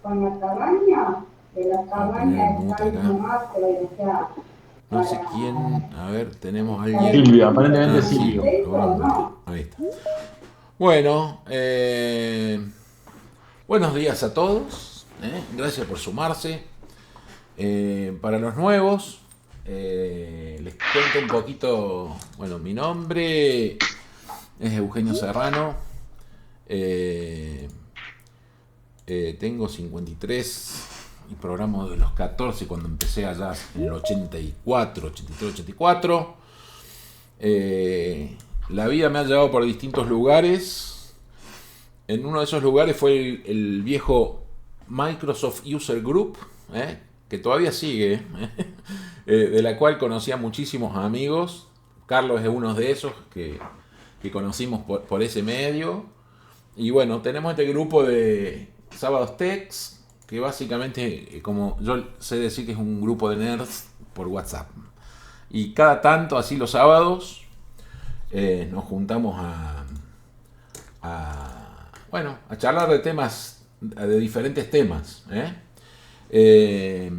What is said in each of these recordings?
con la cabaña, que la Vamos a poner el cabaña está mute en acá. Sumatra, o sea, No sé para quién. A ver, tenemos a para alguien. Silvio, el aparentemente Ah, sí, Silvio. lo voy a acceso, mutear. ¿no? Ahí está. Bueno, buenos días a todos. Gracias por sumarse. Para los nuevos, les cuento un poquito. Bueno, mi nombre es Eugenio Serrano. Eh, tengo 53 y programo de los 14 cuando empecé allá en el 84, 83, 84. La vida me ha llevado por distintos lugares. En uno de esos lugares fue el viejo Microsoft User Group, que todavía sigue, de la cual conocí a muchísimos amigos. Carlos es uno de esos que conocimos por ese medio. Y bueno, tenemos este grupo de Sábados Techs, que básicamente, como yo sé decir, que es un grupo de nerds por WhatsApp. Y cada tanto, así los sábados, nos juntamos bueno, a charlar de temas, de diferentes temas. Eh,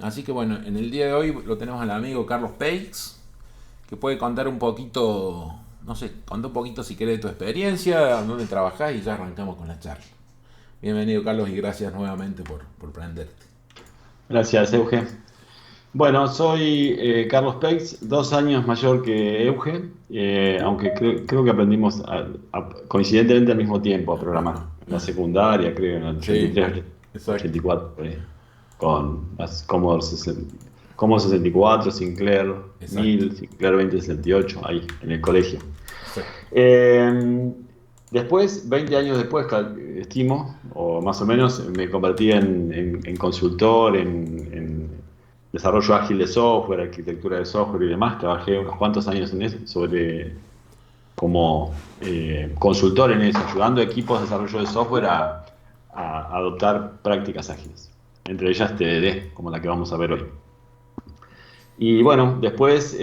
Así que bueno, en el día de hoy lo tenemos al amigo Carlos Peix, que puede contar un poquito, no sé, contar un poquito si querés de tu experiencia, dónde trabajás y ya arrancamos con la charla. Bienvenido Carlos y gracias nuevamente por prenderte. Gracias, Euge. Bueno, soy Carlos Peix, 2 años mayor que Euge, aunque creo que aprendimos coincidentemente al mismo tiempo a programar. En la secundaria, creo, en el Sí, 83, exacto. 84, por ahí, con las Commodore 64, Sinclair Exacto. 1000, Sinclair 2068, ahí, en el colegio. Exacto. Eh, Después, 20 años después, estimo, o más o menos, me convertí en consultor, en desarrollo ágil de software, arquitectura de software y demás. Trabajé unos cuantos años en eso, como consultor en eso, ayudando a equipos de desarrollo de software a adoptar prácticas ágiles, entre ellas TDD, como la que vamos a ver hoy. Y bueno, después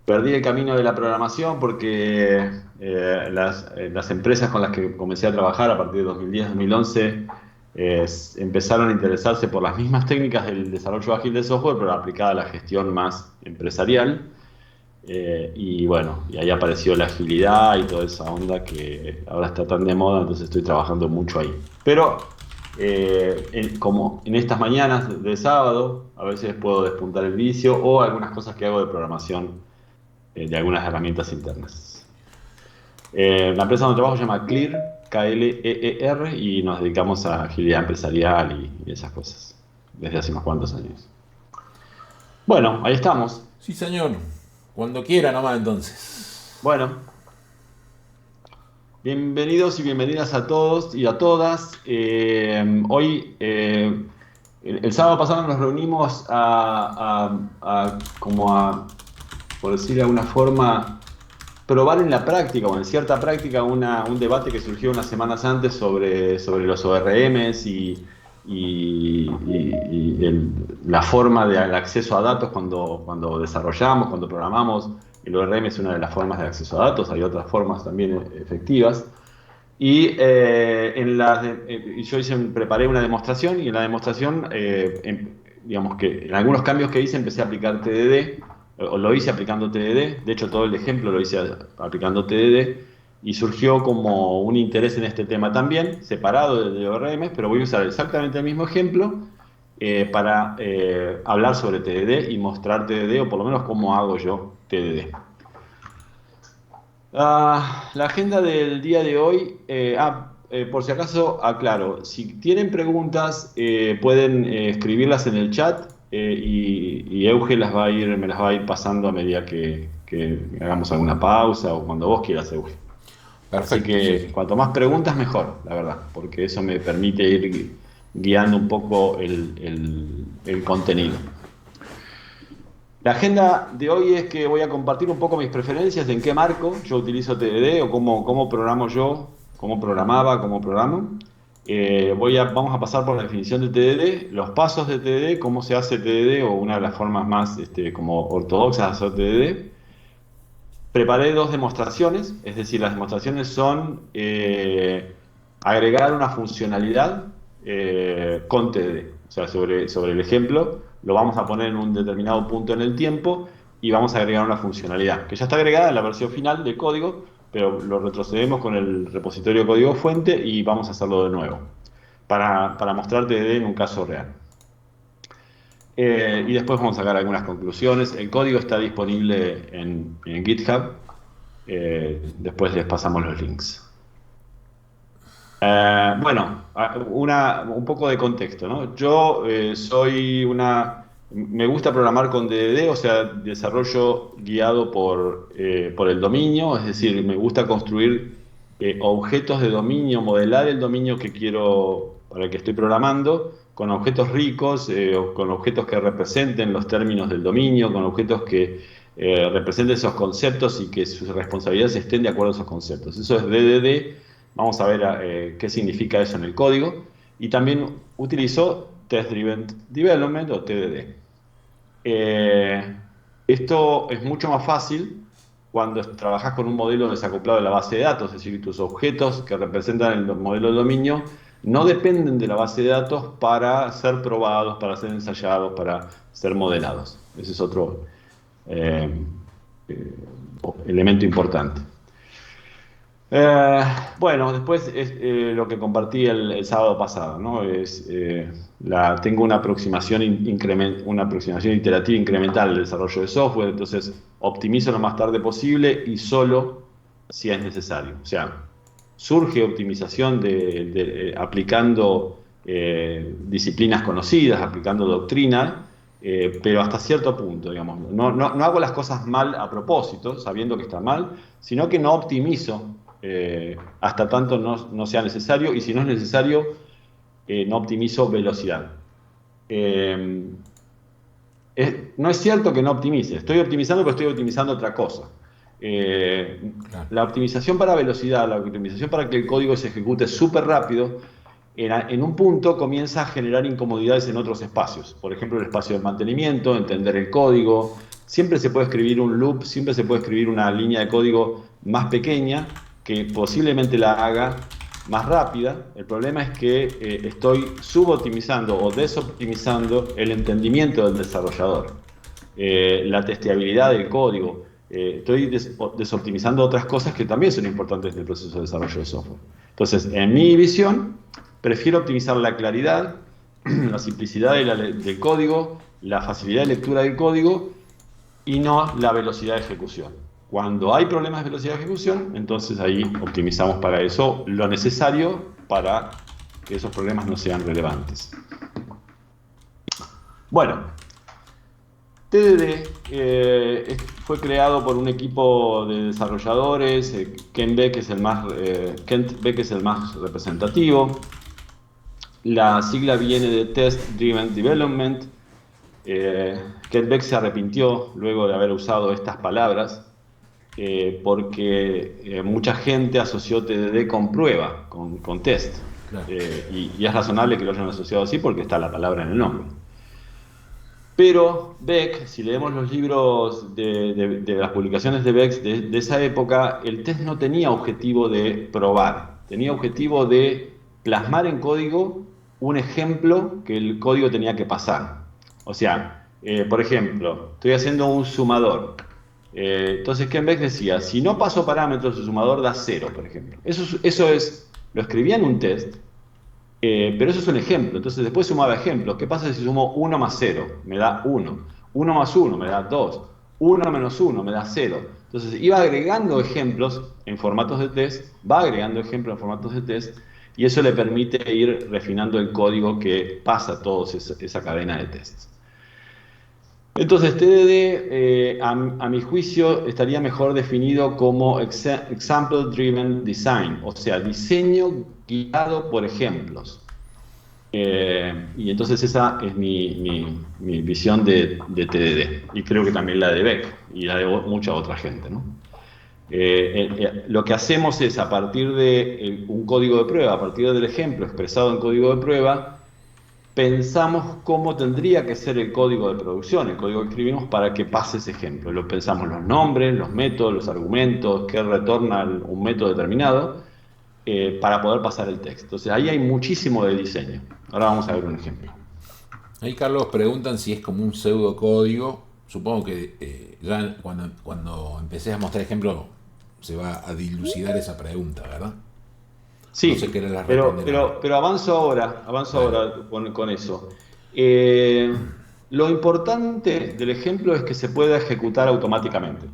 perdí el camino de la programación porque las empresas con las que comencé a trabajar a partir de 2010-2011 empezaron a interesarse por las mismas técnicas del desarrollo ágil de software, pero aplicada a la gestión más empresarial. Y bueno, y ahí apareció la agilidad y toda esa onda que ahora está tan de moda, entonces estoy trabajando mucho ahí. Pero como en estas mañanas de sábado, a veces puedo despuntar el vicio o algunas cosas que hago de programación de algunas herramientas internas. La empresa donde trabajo se llama Clear, K-L-E-E-R, y nos dedicamos a agilidad empresarial y esas cosas desde hace unos cuantos años. Bueno, ahí estamos. Sí, señor. Cuando quiera nomás entonces. Bueno, bienvenidos y bienvenidas a todos y a todas. Hoy, el sábado pasado nos reunimos por decir de alguna forma, probar en la práctica o en cierta práctica un debate que surgió unas semanas antes sobre los ORMs la forma del acceso a datos cuando desarrollamos, cuando programamos. El ORM es una de las formas de acceso a datos, hay otras formas también efectivas. Y preparé una demostración y en la demostración, digamos que en algunos cambios que hice empecé a aplicar TDD, o lo hice aplicando TDD, de hecho todo el ejemplo lo hice aplicando TDD, y surgió como un interés en este tema también, separado de ORM, pero voy a usar exactamente el mismo ejemplo para hablar sobre TDD y mostrar TDD, o por lo menos cómo hago yo TDD. La agenda del día de hoy, por si acaso aclaro, si tienen preguntas pueden escribirlas en el chat y Euge me las va a ir pasando a medida que hagamos alguna pausa o cuando vos quieras, Euge. Así Perfecto, sí, que sí. cuanto más preguntas mejor, la verdad, porque eso me permite ir guiando un poco el contenido. La agenda de hoy es que voy a compartir un poco mis preferencias de en qué marco yo utilizo TDD o cómo programo yo, cómo programaba, cómo programo. Vamos a pasar por la definición de TDD, los pasos de TDD, cómo se hace TDD o una de las formas más como ortodoxas de hacer TDD. Preparé dos demostraciones, es decir, las demostraciones son agregar una funcionalidad con TDD. O sea, sobre el ejemplo, lo vamos a poner en un determinado punto en el tiempo y vamos a agregar una funcionalidad que ya está agregada en la versión final del código, pero lo retrocedemos con el repositorio código fuente y vamos a hacerlo de nuevo para mostrar TDD en un caso real. Y después vamos a sacar algunas conclusiones. El código está disponible en GitHub. Después les pasamos los links. Bueno, un poco de contexto, ¿no? Yo me gusta programar con DDD, o sea, desarrollo guiado por el dominio, es decir, me gusta construir objetos de dominio, modelar el dominio que quiero, para el que estoy programando, con objetos ricos, con objetos que representen los términos del dominio, con objetos que representen esos conceptos y que sus responsabilidades estén de acuerdo a esos conceptos. Eso es DDD. Vamos a ver qué significa eso en el código. Y también utilizo Test Driven Development o TDD. Esto es mucho más fácil cuando trabajas con un modelo desacoplado de la base de datos, es decir, tus objetos que representan el modelo de dominio no dependen de la base de datos para ser probados, para ser ensayados, para ser modelados. Ese es otro elemento importante. Bueno, después es lo que compartí el sábado pasado, ¿no? Tengo una aproximación iterativa incremental del desarrollo de software, entonces optimizo lo más tarde posible y solo si es necesario. O sea, surge optimización aplicando disciplinas conocidas, aplicando doctrina, pero hasta cierto punto, digamos. No hago las cosas mal a propósito, sabiendo que está mal, sino que no optimizo hasta tanto no sea necesario, y si no es necesario, no optimizo velocidad. No es cierto que no optimice, estoy optimizando, pero estoy optimizando otra cosa. Claro. La optimización para velocidad, la optimización para que el código se ejecute súper rápido, en un punto comienza a generar incomodidades en otros espacios. Por ejemplo, el espacio de mantenimiento, entender el código. Siempre se puede escribir un loop, siempre se puede escribir una línea de código más pequeña que posiblemente la haga más rápida. El problema es que estoy suboptimizando o desoptimizando el entendimiento del desarrollador, la testeabilidad del código. Estoy desoptimizando otras cosas que también son importantes en el proceso de desarrollo de software. Entonces, en mi visión, prefiero optimizar la claridad, la simplicidad del código, la facilidad de lectura del código y no la velocidad de ejecución. Cuando hay problemas de velocidad de ejecución, entonces ahí optimizamos para eso lo necesario para que esos problemas no sean relevantes. Bueno, TDD fue creado por un equipo de desarrolladores. Kent Beck es el más representativo. La sigla viene de Test Driven Development. Kent Beck se arrepintió luego de haber usado estas palabras porque mucha gente asoció TDD con prueba, con test. Claro. Y es razonable que lo hayan asociado así porque está la palabra en el nombre. Pero Beck, si leemos los libros de las publicaciones de Beck de esa época, el test no tenía objetivo de probar, tenía objetivo de plasmar en código un ejemplo que el código tenía que pasar. O sea, por ejemplo, estoy haciendo un sumador. Entonces Ken Beck decía, si no paso parámetros, el sumador da 0, por ejemplo. Eso lo escribía en un test, pero eso es un ejemplo. Entonces después sumaba ejemplos. ¿Qué pasa si sumo 1 más 0? Me da 1. 1 más 1 me da 2. 1 menos 1 me da 0. Entonces iba agregando ejemplos en formatos de test, va agregando ejemplos en formatos de test, y eso le permite ir refinando el código que pasa toda esa cadena de tests. Entonces TDD, a mi juicio, estaría mejor definido como Example Driven Design, o sea, diseño guiado por ejemplos. Y entonces esa es mi visión de TDD, y creo que también la de Beck y la de mucha otra gente, ¿no? Lo que hacemos es, a partir de un código de prueba, a partir del ejemplo expresado en código de prueba, pensamos cómo tendría que ser el código de producción, el código que escribimos para que pase ese ejemplo. Lo pensamos los nombres, los métodos, los argumentos, qué retorna un método determinado, para poder pasar el texto. Entonces ahí hay muchísimo de diseño. Ahora vamos a ver un ejemplo. Ahí Carlos preguntan si es como un pseudocódigo. Supongo que ya cuando empecé a mostrar ejemplos se va a dilucidar esa pregunta, ¿verdad? Sí, No sé qué la pero avanzo ahora con eso. Lo importante del ejemplo es que se pueda ejecutar automáticamente.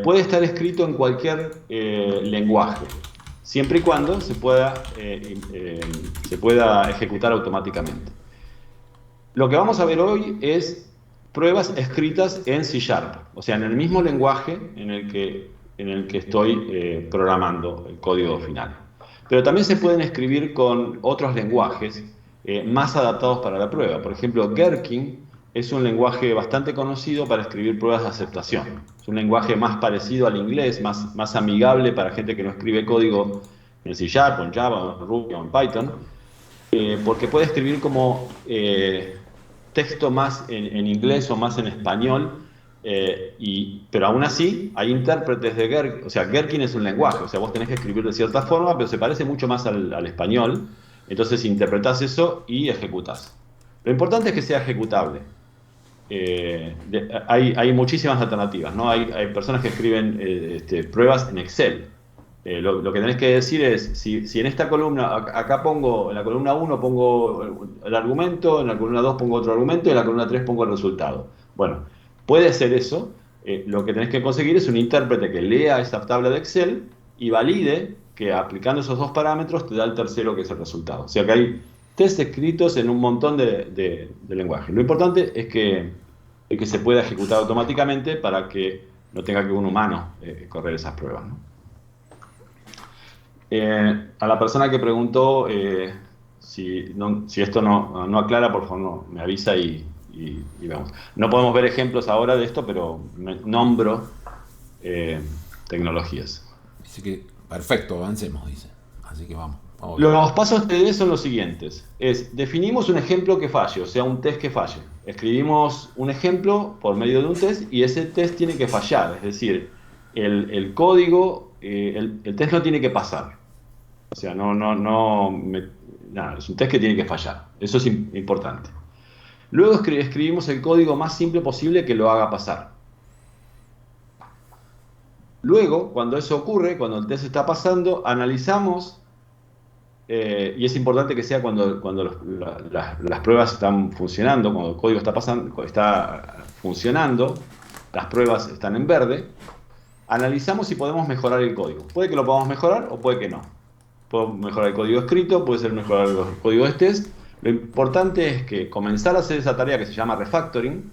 Puede estar escrito en cualquier lenguaje, siempre y cuando se pueda ejecutar automáticamente. Lo que vamos a ver hoy es pruebas escritas en C#, o sea, en el mismo lenguaje en el que estoy programando el código final. Pero también se pueden escribir con otros lenguajes más adaptados para la prueba. Por ejemplo, Gherkin es un lenguaje bastante conocido para escribir pruebas de aceptación. Es un lenguaje más parecido al inglés, más amigable para gente que no escribe código en C#, o en Java, o en Ruby, o en Python, porque puede escribir como texto más en inglés o más en español, pero aún así hay intérpretes de Gherkin. O sea, Gherkin es un lenguaje, o sea, vos tenés que escribir de cierta forma, pero se parece mucho más al español. Entonces interpretás eso y ejecutás. Lo importante es que sea ejecutable. Hay muchísimas alternativas, ¿no? Hay personas que escriben pruebas en Excel. Lo que tenés que decir es, si en esta columna, acá pongo, en la columna 1 pongo el argumento, en la columna 2 pongo otro argumento y en la columna 3 pongo el resultado. Bueno, puede ser eso. Lo que tenés que conseguir es un intérprete que lea esa tabla de Excel y valide que aplicando esos dos parámetros te da el tercero, que es el resultado. O sea que hay test escritos en un montón de lenguajes. Lo importante es que se pueda ejecutar automáticamente para que no tenga que un humano correr esas pruebas, ¿no? A la persona que preguntó si esto no aclara, por favor me avisa y vemos. No podemos ver ejemplos ahora de esto, pero nombro tecnologías. Así que, perfecto, avancemos, dice. Así que vamos. Los pasos TD son los siguientes. Definimos un ejemplo que falle, o sea, un test que falle. Escribimos un ejemplo por medio de un test y ese test tiene que fallar. Es decir, el código, el test no tiene que pasar. O sea, nada, es un test que tiene que fallar. Eso es importante. Luego escribimos el código más simple posible que lo haga pasar. Luego, cuando eso ocurre, cuando el test está pasando, analizamos, y es importante que sea cuando las pruebas están funcionando, cuando el código está funcionando, las pruebas están en verde, analizamos si podemos mejorar el código. Puede que lo podamos mejorar o puede que no. Podemos mejorar el código escrito, puede ser mejorar los códigos de test. Lo importante es que comenzar a hacer esa tarea que se llama refactoring,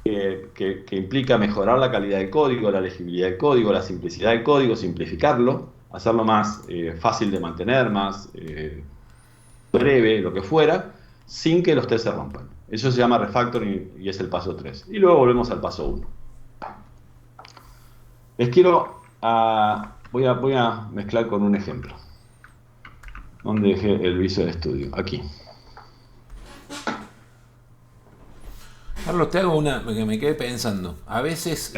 que implica mejorar la calidad del código, la legibilidad del código, la simplicidad del código, simplificarlo, hacerlo más fácil de mantener, más breve, lo que fuera, sin que los tests se rompan. Eso se llama refactoring y es el paso 3. Y luego volvemos al paso 1. Voy a mezclar con un ejemplo. ¿Dónde dejé el Visual Studio? Aquí. Carlos, te hago una que me quedé pensando. A veces,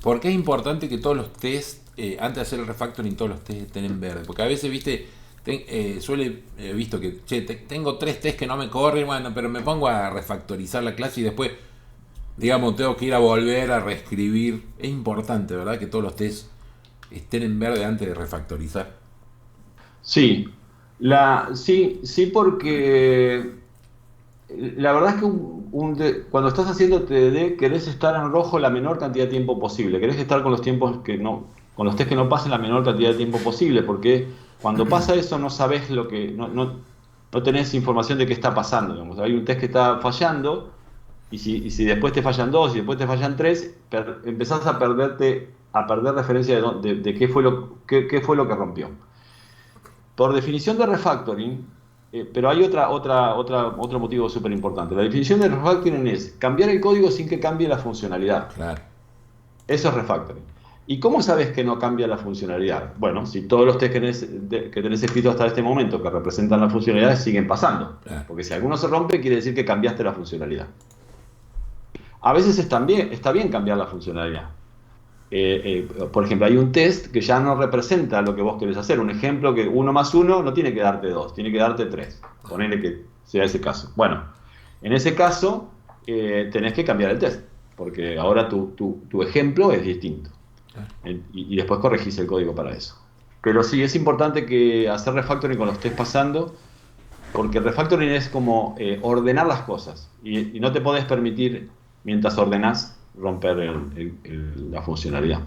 ¿por qué es importante que todos los tests, antes de hacer el refactoring, todos los tests estén en verde? Porque a veces, viste, visto que, tengo 3 tests que no me corren, bueno, pero me pongo a refactorizar la clase y después, digamos, tengo que ir a volver a reescribir. Es importante, ¿verdad?, que todos los tests estén en verde antes de refactorizar. Sí, sí, porque la verdad es que cuando estás haciendo TDD querés estar en rojo la menor cantidad de tiempo posible, querés estar con los tiempos con los test que no pasen la menor cantidad de tiempo posible, porque cuando pasa eso no sabés no tenés información de qué está pasando, digamos. Hay un test que está fallando y si después te fallan 2 y después te fallan 3, empezás a perder referencia de qué fue lo que rompió. Por definición de refactoring, pero hay otro motivo súper importante. La definición de refactoring es cambiar el código sin que cambie la funcionalidad. Claro. Eso es refactoring. ¿Y cómo sabes que no cambia la funcionalidad? Bueno, si todos los test que tenés escritos hasta este momento que representan las funcionalidades siguen pasando. Claro. Porque si alguno se rompe, quiere decir que cambiaste la funcionalidad. A veces está bien cambiar la funcionalidad. por ejemplo, hay un test que ya no representa lo que vos querés hacer. Un ejemplo que 1 más 1 no tiene que darte 2, tiene que darte 3. Ponele que sea ese caso. Bueno, en ese caso tenés que cambiar el test, porque ahora tu ejemplo es distinto. Y después corregís el código para eso. Pero sí, es importante que hacer refactoring cuando estés pasando, porque el refactoring es como ordenar las cosas. Y no te podés permitir, mientras ordenás, romper la funcionalidad.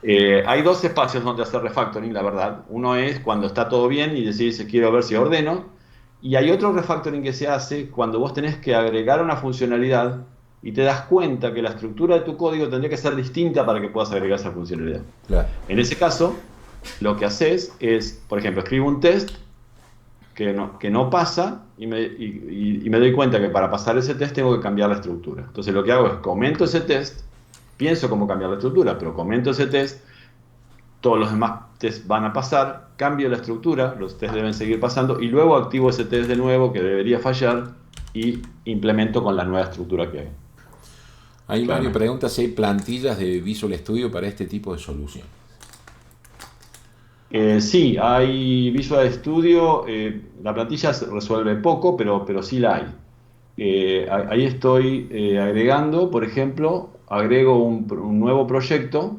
Hay dos espacios donde hacer refactoring, la verdad. Uno es cuando está todo bien y decís, quiero ver si ordeno. Y hay otro refactoring que se hace cuando vos tenés que agregar una funcionalidad y te das cuenta que la estructura de tu código tendría que ser distinta para que puedas agregar esa funcionalidad. Claro. En ese caso, lo que haces es, por ejemplo, escribo un test que no pasa y me doy cuenta que para pasar ese test tengo que cambiar la estructura. Entonces lo que hago es comento ese test, pienso cómo cambiar la estructura, pero comento ese test, todos los demás tests van a pasar, cambio la estructura, los tests deben seguir pasando y luego activo ese test de nuevo que debería fallar y implemento con la nueva estructura que hay. Ahí Mario Claramente. pregunta si hay plantillas de Visual Studio para este tipo de solución. Sí, hay Visual Studio, la plantilla resuelve poco, pero sí la hay. Ahí estoy agregando, por ejemplo, agrego un nuevo proyecto,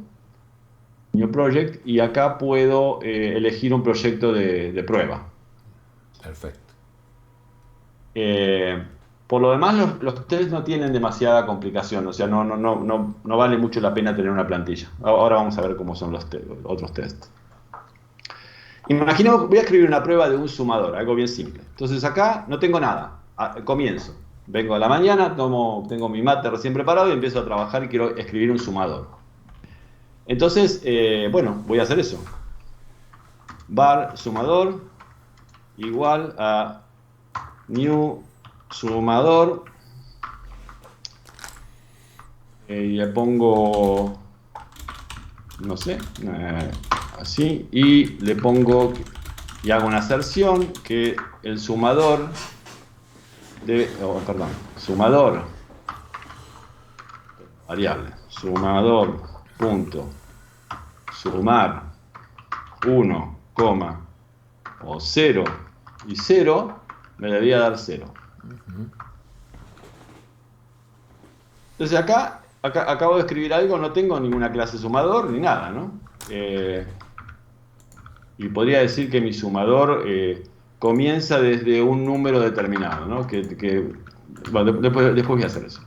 New Project, y acá puedo elegir un proyecto de prueba. Perfecto. Por lo demás, los tests no tienen demasiada complicación, o sea, no vale mucho la pena tener una plantilla. Ahora vamos a ver cómo son los otros tests. Imagino, voy a escribir una prueba de un sumador, algo bien simple. Entonces acá no tengo nada, comienzo. Vengo a la mañana, tengo mi mate recién preparado y empiezo a trabajar y quiero escribir un sumador. Entonces, bueno, voy a hacer eso. Var sumador igual a new sumador. Y le pongo, no sé, así, y le pongo, y hago una aserción que el sumador sumador, variable, sumador, punto, sumar 1, o 0 y 0, me debía dar 0. Entonces acá acabo de escribir algo, no tengo ninguna clase sumador ni nada, ¿no? Y podría decir que mi sumador comienza desde un número determinado, ¿no? Bueno, después voy a hacer eso.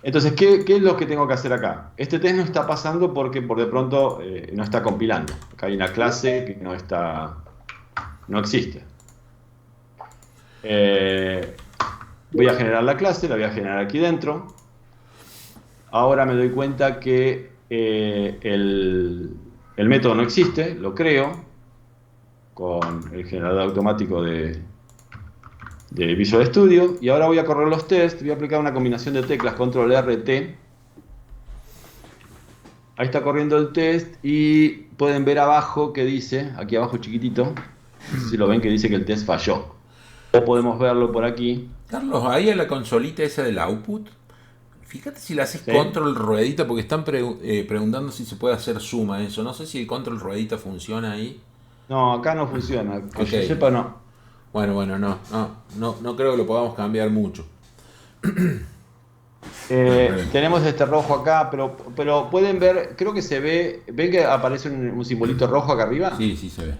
Entonces, ¿qué es lo que tengo que hacer acá? Este test no está pasando porque por de pronto no está compilando. Acá hay una clase que no existe. Voy a generar la clase, la voy a generar aquí dentro. Ahora me doy cuenta que el método no existe, lo creo con el generador automático de Visual Studio, y ahora voy a correr los tests, voy a aplicar una combinación de teclas, control RT. Ahí está corriendo el test y pueden ver abajo que dice, aquí abajo chiquitito, no sé si lo ven, que dice que el test falló. O podemos verlo por aquí. Carlos, ahí en la consolita esa del output, fíjate si le haces ¿Sí? control ruedita, porque están preguntando si se puede hacer suma eso. No sé si el control ruedita funciona ahí. No, acá no funciona, que yo Ok. sepa no. Bueno, no creo que lo podamos cambiar mucho. Tenemos este rojo acá, pero pueden ver, creo que se ve, ¿ven que aparece un simbolito rojo acá arriba? Sí, sí se ve.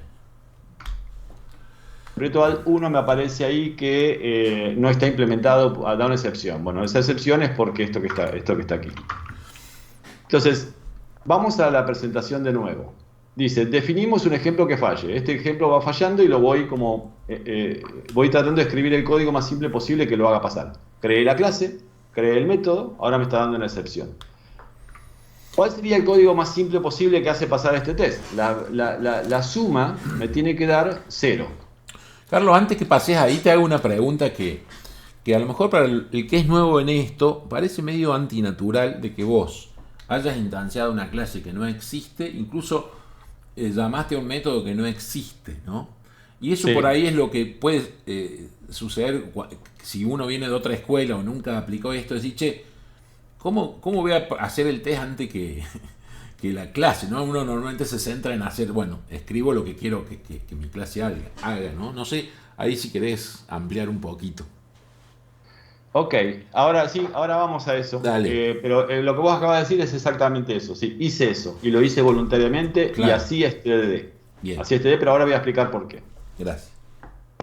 Aprieto Alt 1, me aparece ahí que no está implementado, da una excepción. Bueno, esa excepción es porque esto que está aquí. Entonces, vamos a la presentación de nuevo. Dice, definimos un ejemplo que falle. Este ejemplo va fallando y lo voy voy tratando de escribir el código más simple posible que lo haga pasar. Creé la clase, creé el método, ahora me está dando una excepción. ¿Cuál sería el código más simple posible que hace pasar este test? La suma me tiene que dar 0. Carlos, antes que pases ahí, te hago una pregunta que a lo mejor para el que es nuevo en esto, parece medio antinatural de que vos hayas instanciado una clase que no existe, incluso llamaste a un método que no existe, ¿no? Y eso Sí. por ahí es lo que puede suceder si uno viene de otra escuela o nunca aplicó esto, decir, che, ¿cómo voy a hacer el test antes que la clase, ¿no? Uno normalmente se centra en hacer, bueno, escribo lo que quiero que mi clase haga, ¿no? No sé, ahí si querés ampliar un poquito. Ok, ahora sí, ahora vamos a eso. Dale. Pero lo que vos acabas de decir es exactamente eso. Sí, hice eso y lo hice voluntariamente y Claro. así es TDD. Bien. Así es TDD, pero ahora voy a explicar por qué. Gracias.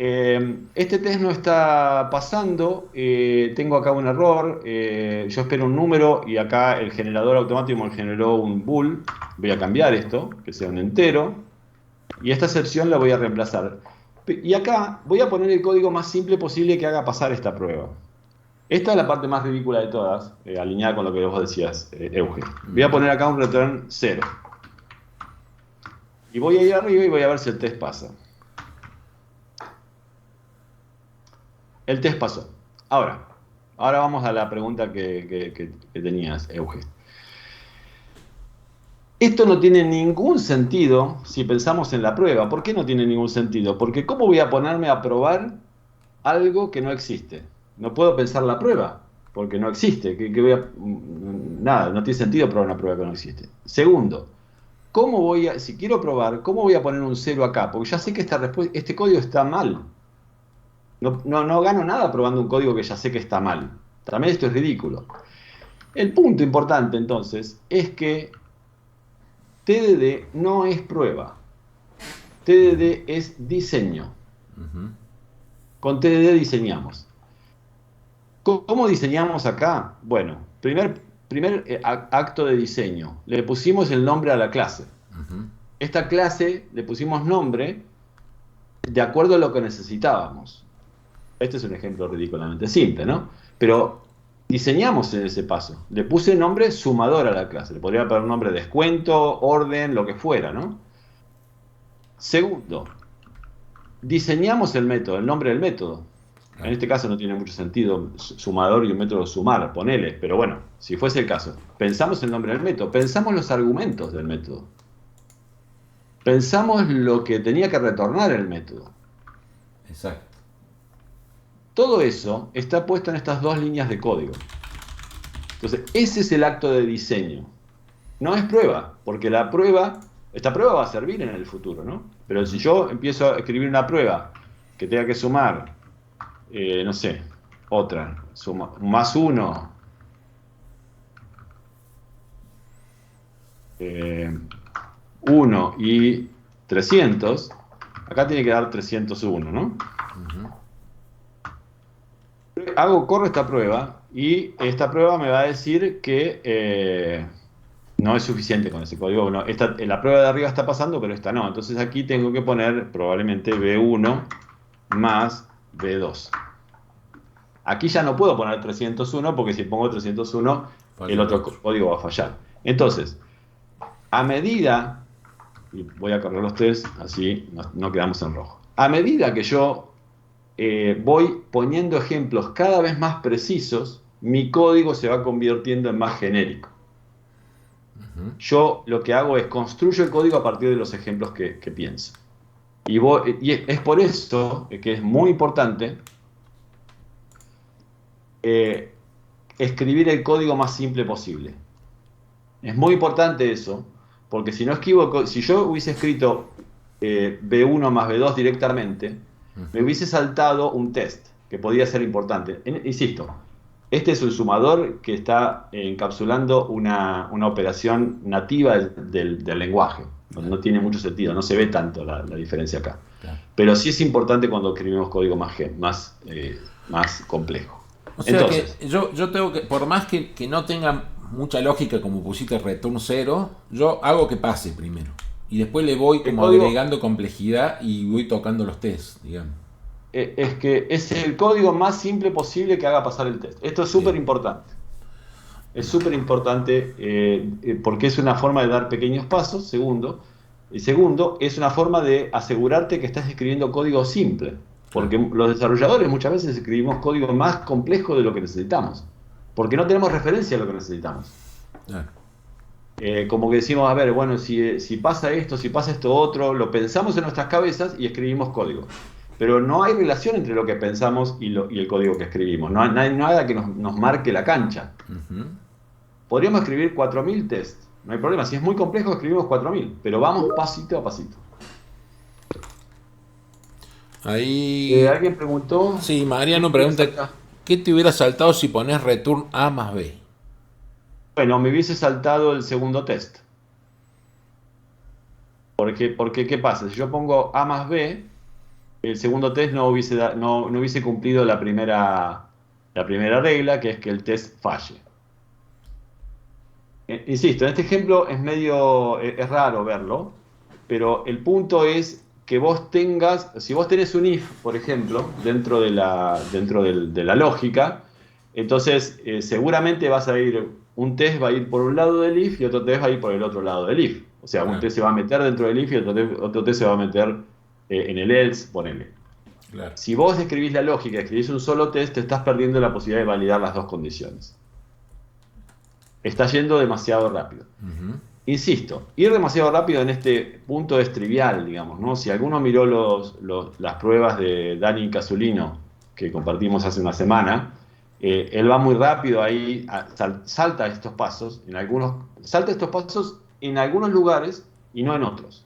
Este test no está pasando, tengo acá un error, yo espero un número y acá el generador automático me generó un bool. Voy a cambiar esto, que sea un entero, y esta excepción la voy a reemplazar. Y acá voy a poner el código más simple posible que haga pasar esta prueba. Esta es la parte más ridícula de todas, alineada con lo que vos decías, Euge. Voy a poner acá un return 0. Y voy a ir arriba y voy a ver si el test pasa. El test pasó. Ahora vamos a la pregunta que tenías, Euge. Esto no tiene ningún sentido si pensamos en la prueba. ¿Por qué no tiene ningún sentido? Porque ¿cómo voy a ponerme a probar algo que no existe? No puedo pensar la prueba, porque no existe. Nada, no tiene sentido probar una prueba que no existe. Segundo, si quiero probar, ¿cómo voy a poner un 0 acá? Porque ya sé que este código está mal. No gano nada probando un código que ya sé que está mal. También esto es ridículo. El punto importante entonces es que TDD no es prueba. TDD es diseño. Uh-huh. Con TDD diseñamos. ¿Cómo diseñamos acá? Bueno, primer acto de diseño. Le pusimos el nombre a la clase. Uh-huh. Esta clase le pusimos nombre de acuerdo a lo que necesitábamos. Este es un ejemplo ridículamente simple, ¿no? Pero diseñamos en ese paso. Le puse nombre sumador a la clase. Le podría poner nombre descuento, orden, lo que fuera, ¿no? Segundo, diseñamos el método, el nombre del método. Claro. En este caso no tiene mucho sentido sumador y un método sumar, ponele. Pero bueno, si fuese el caso, pensamos el nombre del método, pensamos los argumentos del método. Pensamos lo que tenía que retornar el método. Exacto. Todo eso está puesto en estas dos líneas de código. Entonces, ese es el acto de diseño. No es prueba, porque esta prueba va a servir en el futuro, ¿no? Pero si yo empiezo a escribir una prueba que tenga que sumar, no sé, otra, más 1, 1 y 300, acá tiene que dar 301, ¿no? Uh-huh. Corro esta prueba y esta prueba me va a decir que no es suficiente con ese código. No, la prueba de arriba está pasando, pero esta no. Entonces aquí tengo que poner probablemente B1 más B2. Aquí ya no puedo poner 301 porque si pongo 301 el otro código va a fallar. Entonces, a medida, y voy a correr los test, así no quedamos en rojo. A medida que yo voy poniendo ejemplos cada vez más precisos, mi código se va convirtiendo en más genérico. Uh-huh. Yo lo que hago es construyo el código a partir de los ejemplos que pienso. Y es por eso que es muy importante escribir el código más simple posible. Es muy importante eso, porque si yo hubiese escrito B1 más B2 directamente, me hubiese saltado un test que podía ser importante. Insisto, este es un sumador que está encapsulando una operación nativa del lenguaje. No tiene mucho sentido, no se ve tanto la diferencia acá. Claro. Pero sí es importante cuando escribimos código más complejo. O sea, entonces, que yo tengo que, por más que no tenga mucha lógica como pusiste return 0, yo hago que pase primero. Y después le voy como agregando complejidad y voy tocando los tests, digamos. Es que es el código más simple posible que haga pasar el test. Esto es súper importante. Es súper importante porque es una forma de dar pequeños pasos, segundo. Y segundo, es una forma de asegurarte que estás escribiendo código simple. Porque los desarrolladores muchas veces escribimos código más complejo de lo que necesitamos. Porque no tenemos referencia a lo que necesitamos. Como que decimos, a ver, bueno, si pasa esto, si pasa esto otro, lo pensamos en nuestras cabezas y escribimos código. Pero no hay relación entre lo que pensamos y el código que escribimos. No hay nada que nos marque la cancha. Uh-huh. podríamos escribir 4000 test. No hay problema. Si es muy complejo, escribimos 4000. Pero vamos pasito a pasito. Ahí. Alguien preguntó. Sí, Mariano pregunta: ¿qué te hubiera saltado si pones return A más B? Bueno, me hubiese saltado el segundo test. Porque ¿qué pasa? Si yo pongo A más B, el segundo test no hubiese cumplido la primera regla, que es que el test falle. Insisto, en este ejemplo es raro verlo, pero el punto es que vos tengas, si vos tenés un if, por ejemplo, dentro de la lógica, entonces seguramente un test va a ir por un lado del if y otro test va a ir por el otro lado del if. O sea, un test se va a meter dentro del if y otro test se va a meter en el else, ponele. Claro. Si vos escribís la lógica, escribís un solo test, te estás perdiendo la posibilidad de validar las dos condiciones. Está yendo demasiado rápido. Insisto, ir demasiado rápido en este punto es trivial, digamos, ¿no? Si alguno miró las pruebas de Dani Casulino, que compartimos hace una semana, él va muy rápido ahí, salta estos pasos en algunos lugares y no en otros.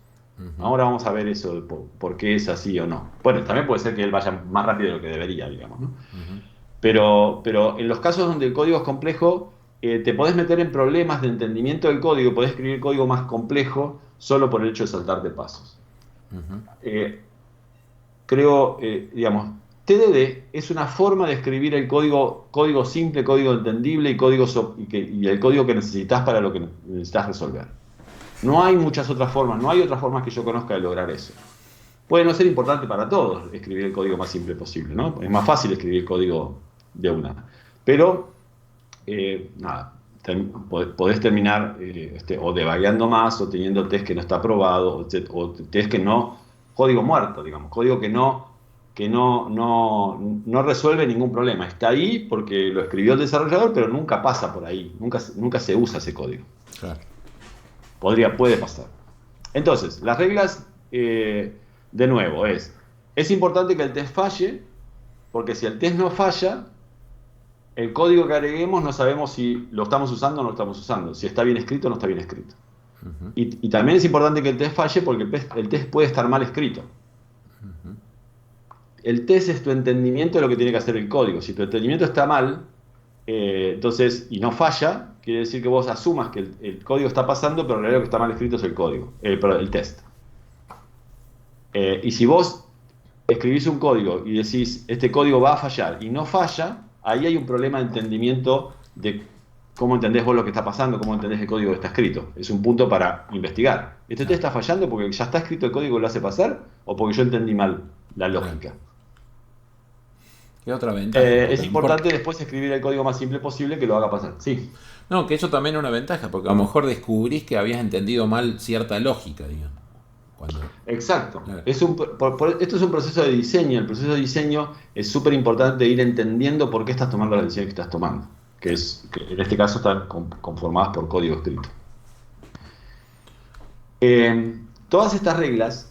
Ahora vamos a ver eso, por qué es así o no. Bueno, también puede ser que él vaya más rápido de lo que debería, digamos, ¿no? Pero en los casos donde el código es complejo, te podés meter en problemas de entendimiento del código, podés escribir código más complejo solo por el hecho de saltarte pasos. Creo, digamos, TDD es una forma de escribir el código simple, código entendible y el código que necesitas para lo que necesitas resolver. No hay muchas otras formas, no hay otras formas que yo conozca de lograr eso. Puede no ser importante para todos escribir el código más simple posible, ¿no? Es más fácil escribir código de una. Pero, nada, podés terminar o debugueando más, o teniendo test que no está aprobado, o test que no, código muerto, digamos, código que no resuelve ningún problema. Está ahí porque lo escribió el desarrollador, pero nunca pasa por ahí, nunca se usa ese código. Claro. Puede pasar. Entonces, las reglas, de nuevo, es importante que el test falle, porque si el test no falla, el código que agreguemos no sabemos si lo estamos usando o no lo estamos usando, si está bien escrito o no está bien escrito. Y también es importante que el test falle porque el test puede estar mal escrito. El test es tu entendimiento de lo que tiene que hacer el código. Si tu entendimiento está mal, entonces, y no falla, quiere decir que vos asumas que el código está pasando, pero en realidad lo que está mal escrito es el test. Y si vos escribís un código y decís, este código va a fallar, y no falla, ahí hay un problema de entendimiento de cómo entendés vos lo que está pasando, cómo entendés el código que está escrito. Es un punto para investigar. ¿Este test está fallando porque ya está escrito el código que lo hace pasar, o porque yo entendí mal la lógica? ¿Qué otra ventaja? Es importante después escribir el código más simple posible que lo haga pasar. Sí. No, que eso también es una ventaja, porque a lo mejor descubrís que habías entendido mal cierta lógica, digamos. Exacto. Claro. Esto es un proceso de diseño. El proceso de diseño es súper importante ir entendiendo por qué estás tomando las decisiones que estás tomando. Que en este caso están conformadas por código escrito. Todas estas reglas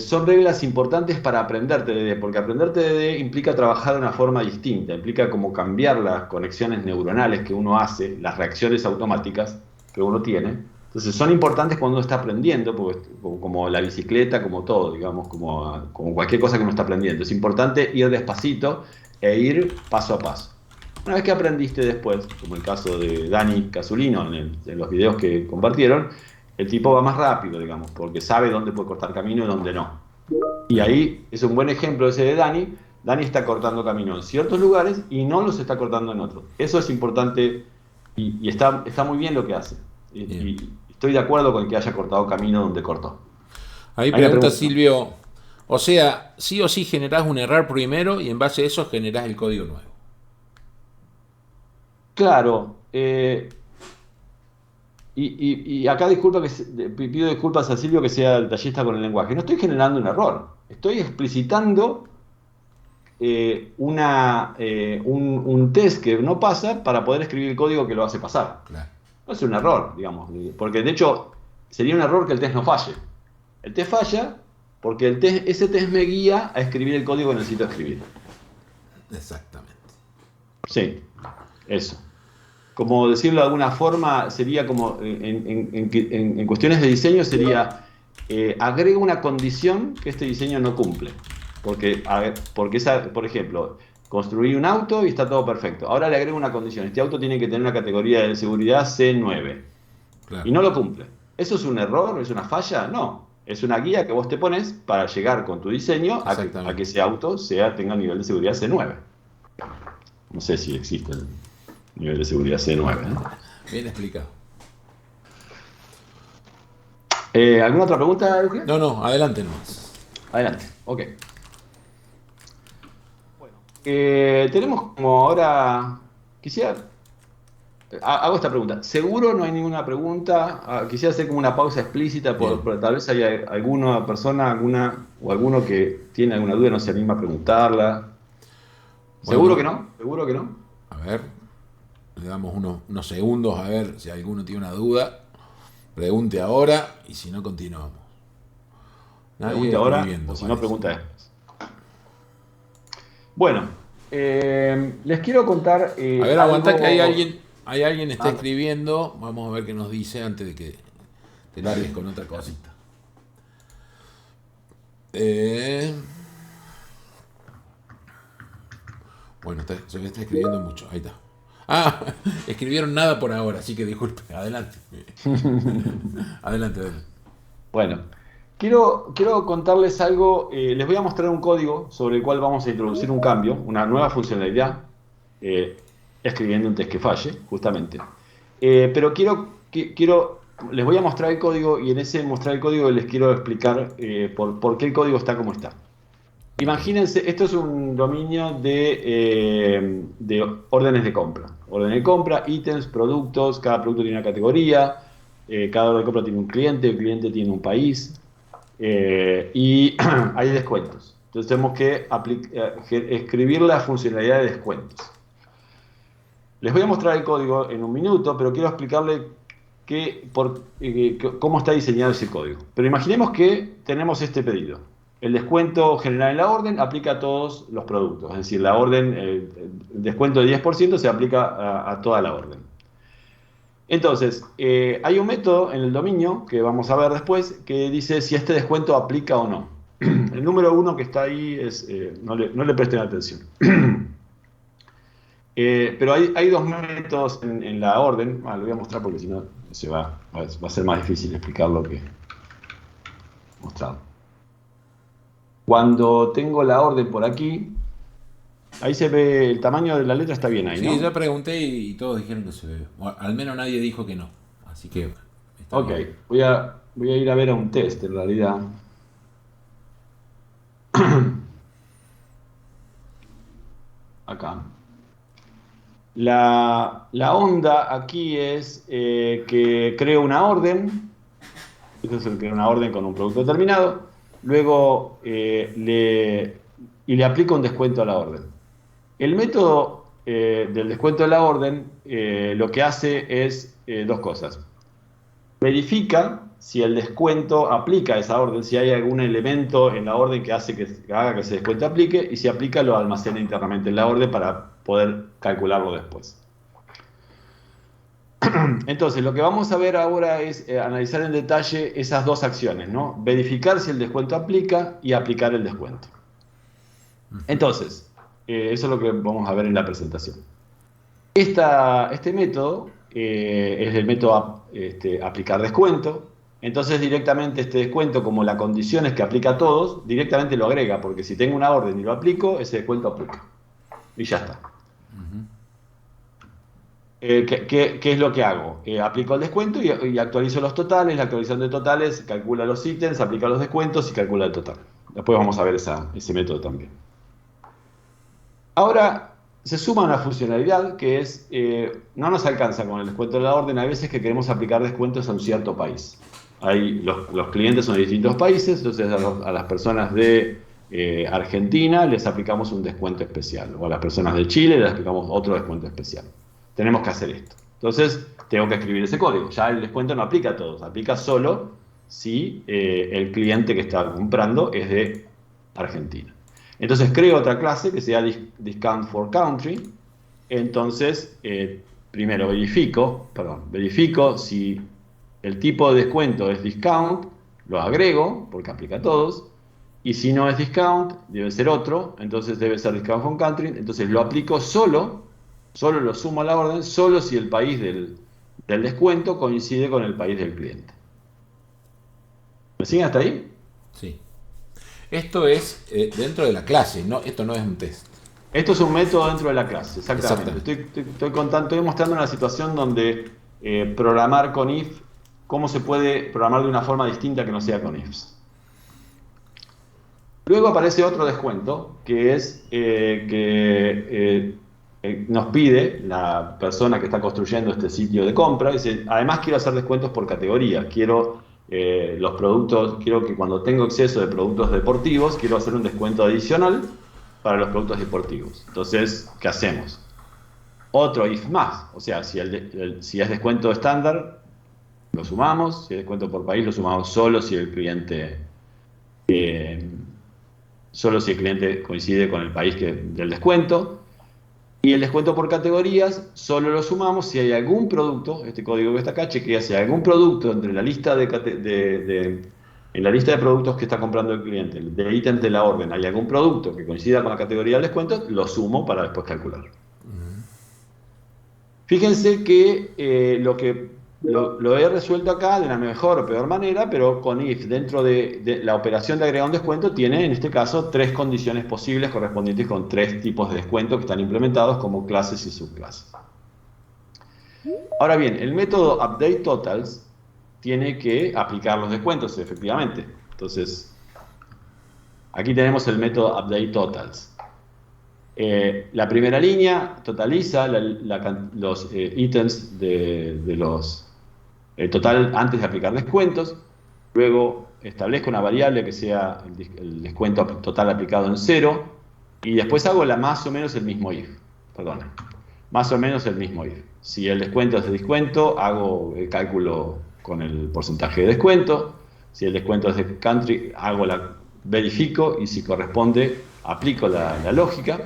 son reglas importantes para aprender TDD, porque aprender TDD implica trabajar de una forma distinta, implica como cambiar las conexiones neuronales que uno hace, las reacciones automáticas que uno tiene. Entonces son importantes cuando uno está aprendiendo, porque, como la bicicleta, como todo, digamos, como cualquier cosa que uno está aprendiendo. Es importante ir despacito e ir paso a paso. Una vez que aprendiste después, como el caso de Dani Casulino en los videos que compartieron, el tipo va más rápido, digamos, porque sabe dónde puede cortar camino y dónde no. Y ahí es un buen ejemplo ese de Dani. Dani está cortando camino en ciertos lugares y no los está cortando en otros. Eso es importante y está muy bien lo que hace. Y estoy de acuerdo con que haya cortado camino donde cortó. Ahí pregunta Silvio, o sea, sí o sí generás un error primero y en base a eso generás el código nuevo. Claro. Y acá pido disculpas a Silvio que sea detallista con el lenguaje. No estoy generando un error. Estoy explicitando un test que no pasa para poder escribir el código que lo hace pasar. Claro. No es un error, digamos. Porque de hecho sería un error que el test no falle. El test falla porque ese test me guía a escribir el código que necesito escribir. Exactamente. Sí, eso. como decirlo de alguna forma, sería como, en cuestiones de diseño sería, agrega una condición que este diseño no cumple. Porque por ejemplo, construí un auto y está todo perfecto. Ahora le agrego una condición. Este auto tiene que tener una categoría de seguridad C9 Claro, y no lo cumple. ¿Eso es un error? ¿Es una falla? No. Es una guía que vos te pones para llegar con tu diseño a que exactamente. ese auto tenga un nivel de seguridad C9. No sé si existe el nivel de seguridad C9, ¿no? Bien explicado. ¿Alguna otra pregunta, Eugenio? No, no, adelante nomás. Adelante. Ok. Tenemos como ahora. Quisiera. Hago esta pregunta. Seguro no hay ninguna pregunta. Quisiera hacer como una pausa explícita Bien. por tal vez haya alguna persona, alguno que tiene alguna duda y no se anima a preguntarla. ¿Seguro que Bueno, no? ¿Seguro que no? a ver, le damos unos segundos a ver si alguno tiene una duda. Pregunte ahora y si no, continuamos. Nadie Pregunte ahora o escribiendo, si no, parece. pregunta después. Bueno, les quiero contar A ver, aguanta que algo. hay alguien está Ah, escribiendo. Vamos a ver qué nos dice antes de que te largues con otra cosita. Eh, bueno, se me está escribiendo mucho. Ahí está. Ah, escribieron nada por ahora, así que disculpe. Adelante. Adelante, adelante. bueno, quiero contarles algo. Les voy a mostrar un código sobre el cual vamos a introducir un cambio, una nueva funcionalidad, eh, escribiendo un test que falle, justamente. Pero les voy a mostrar el código y en ese mostrar el código les quiero explicar por qué el código está como está. Ok. Imagínense, esto es un dominio de órdenes de compra. Orden de compra, ítems, productos, cada producto tiene una categoría, cada orden de compra tiene un cliente, el cliente tiene un país, y hay descuentos. Entonces tenemos que escribir la funcionalidad de descuentos. Les voy a mostrar el código en un minuto, pero quiero explicarle cómo está diseñado ese código. Pero imaginemos que tenemos este pedido. El descuento general en la orden aplica a todos los productos. Es decir, el descuento de 10% se aplica a toda la orden. Entonces, hay un método en el dominio que vamos a ver después que dice si este descuento aplica o no. El número uno que está ahí no le presten atención. Pero hay dos métodos en la orden. Lo voy a mostrar porque si no va a ser más difícil explicarlo que mostrarlo. Cuando tengo la orden por aquí, ahí se ve el tamaño de la letra, está bien ahí, Sí, ya ¿no? pregunté y todos dijeron que se ve. O al menos nadie dijo que no. Así que está Ok, bien. voy a ir a ver a un test en realidad. Acá. La onda aquí es que creo una orden. Esto es el que una orden con un producto determinado. Luego le aplico un descuento a la orden. El método del descuento de la orden lo que hace es dos cosas. Verifica si el descuento aplica a esa orden, si hay algún elemento en la orden que que haga que ese descuento aplique, y si aplica lo almacena internamente en la orden para poder calcularlo después. Entonces, lo que vamos a ver ahora es analizar en detalle esas dos acciones, ¿no? Verificar si el descuento aplica y aplicar el descuento. Entonces, eso es lo que vamos a ver en la presentación. Este método es el método aplicar descuento. Entonces, directamente este descuento, como la condición es que aplica a todos, directamente lo agrega, porque si tengo una orden y lo aplico, ese descuento aplica. Y ya está. ¿Qué es lo que hago? Aplico el descuento y actualizo los totales. La actualización de totales calcula los ítems, aplica los descuentos y calcula el total. Después vamos a ver ese método también. Ahora se suma una funcionalidad que es, no nos alcanza con el descuento de la orden. Hay veces que queremos aplicar descuentos a un cierto país. Los clientes son de distintos países, entonces a las personas de Argentina les aplicamos un descuento especial, o a las personas de Chile les aplicamos otro descuento especial. Tenemos que hacer esto. Entonces tengo que escribir ese código. Ya el descuento no aplica a todos, aplica solo si el cliente que está comprando es de Argentina. Entonces creo otra clase que sea Discount for Country. Entonces primero verifico si el tipo de descuento es discount, lo agrego, porque aplica a todos, y si no es discount, debe ser otro, entonces debe ser discount home country, entonces lo aplico solo lo sumo a la orden, solo si el país del descuento coincide con el país del cliente. ¿Me siguen hasta ahí? Sí. Esto es dentro de la clase, no, esto no es un test. Esto es un método dentro de la clase, exactamente. Exactamente. Estoy mostrando una situación donde programar con if, cómo se puede programar de una forma distinta que no sea con ifs. Luego aparece otro descuento, que es nos pide la persona que está construyendo este sitio de compra, dice, además quiero hacer descuentos por categoría, quiero los productos, quiero que cuando tengo exceso de productos deportivos, quiero hacer un descuento adicional para los productos deportivos. Entonces, ¿qué hacemos? Otro if más, o sea, si es descuento estándar, lo sumamos, si es descuento por país, lo sumamos eh, solo si el cliente coincide con el país del descuento. Y el descuento por categorías solo lo sumamos si hay algún producto, este código que está acá, chequea si hay algún producto entre la lista en la lista de productos que está comprando el cliente, de ítems de la orden, hay algún producto que coincida con la categoría del descuento, lo sumo para después calcular. Fíjense que lo he resuelto acá de una mejor o peor manera, pero con if dentro de la operación de agregar un descuento tiene en este caso 3 condiciones posibles correspondientes con 3 tipos de descuento que están implementados como clases y subclases. Ahora bien, el método updateTotals tiene que aplicar los descuentos, efectivamente. Entonces, aquí tenemos el método updateTotals. La primera línea totaliza los ítems de los total antes de aplicar descuentos. Luego establezco una variable que sea el descuento total aplicado en 0. Y después hago más o menos el mismo if. Perdona. Más o menos el mismo if. Si el descuento es de descuento, hago el cálculo con el porcentaje de descuento. Si el descuento es de country, verifico y si corresponde, aplico la lógica.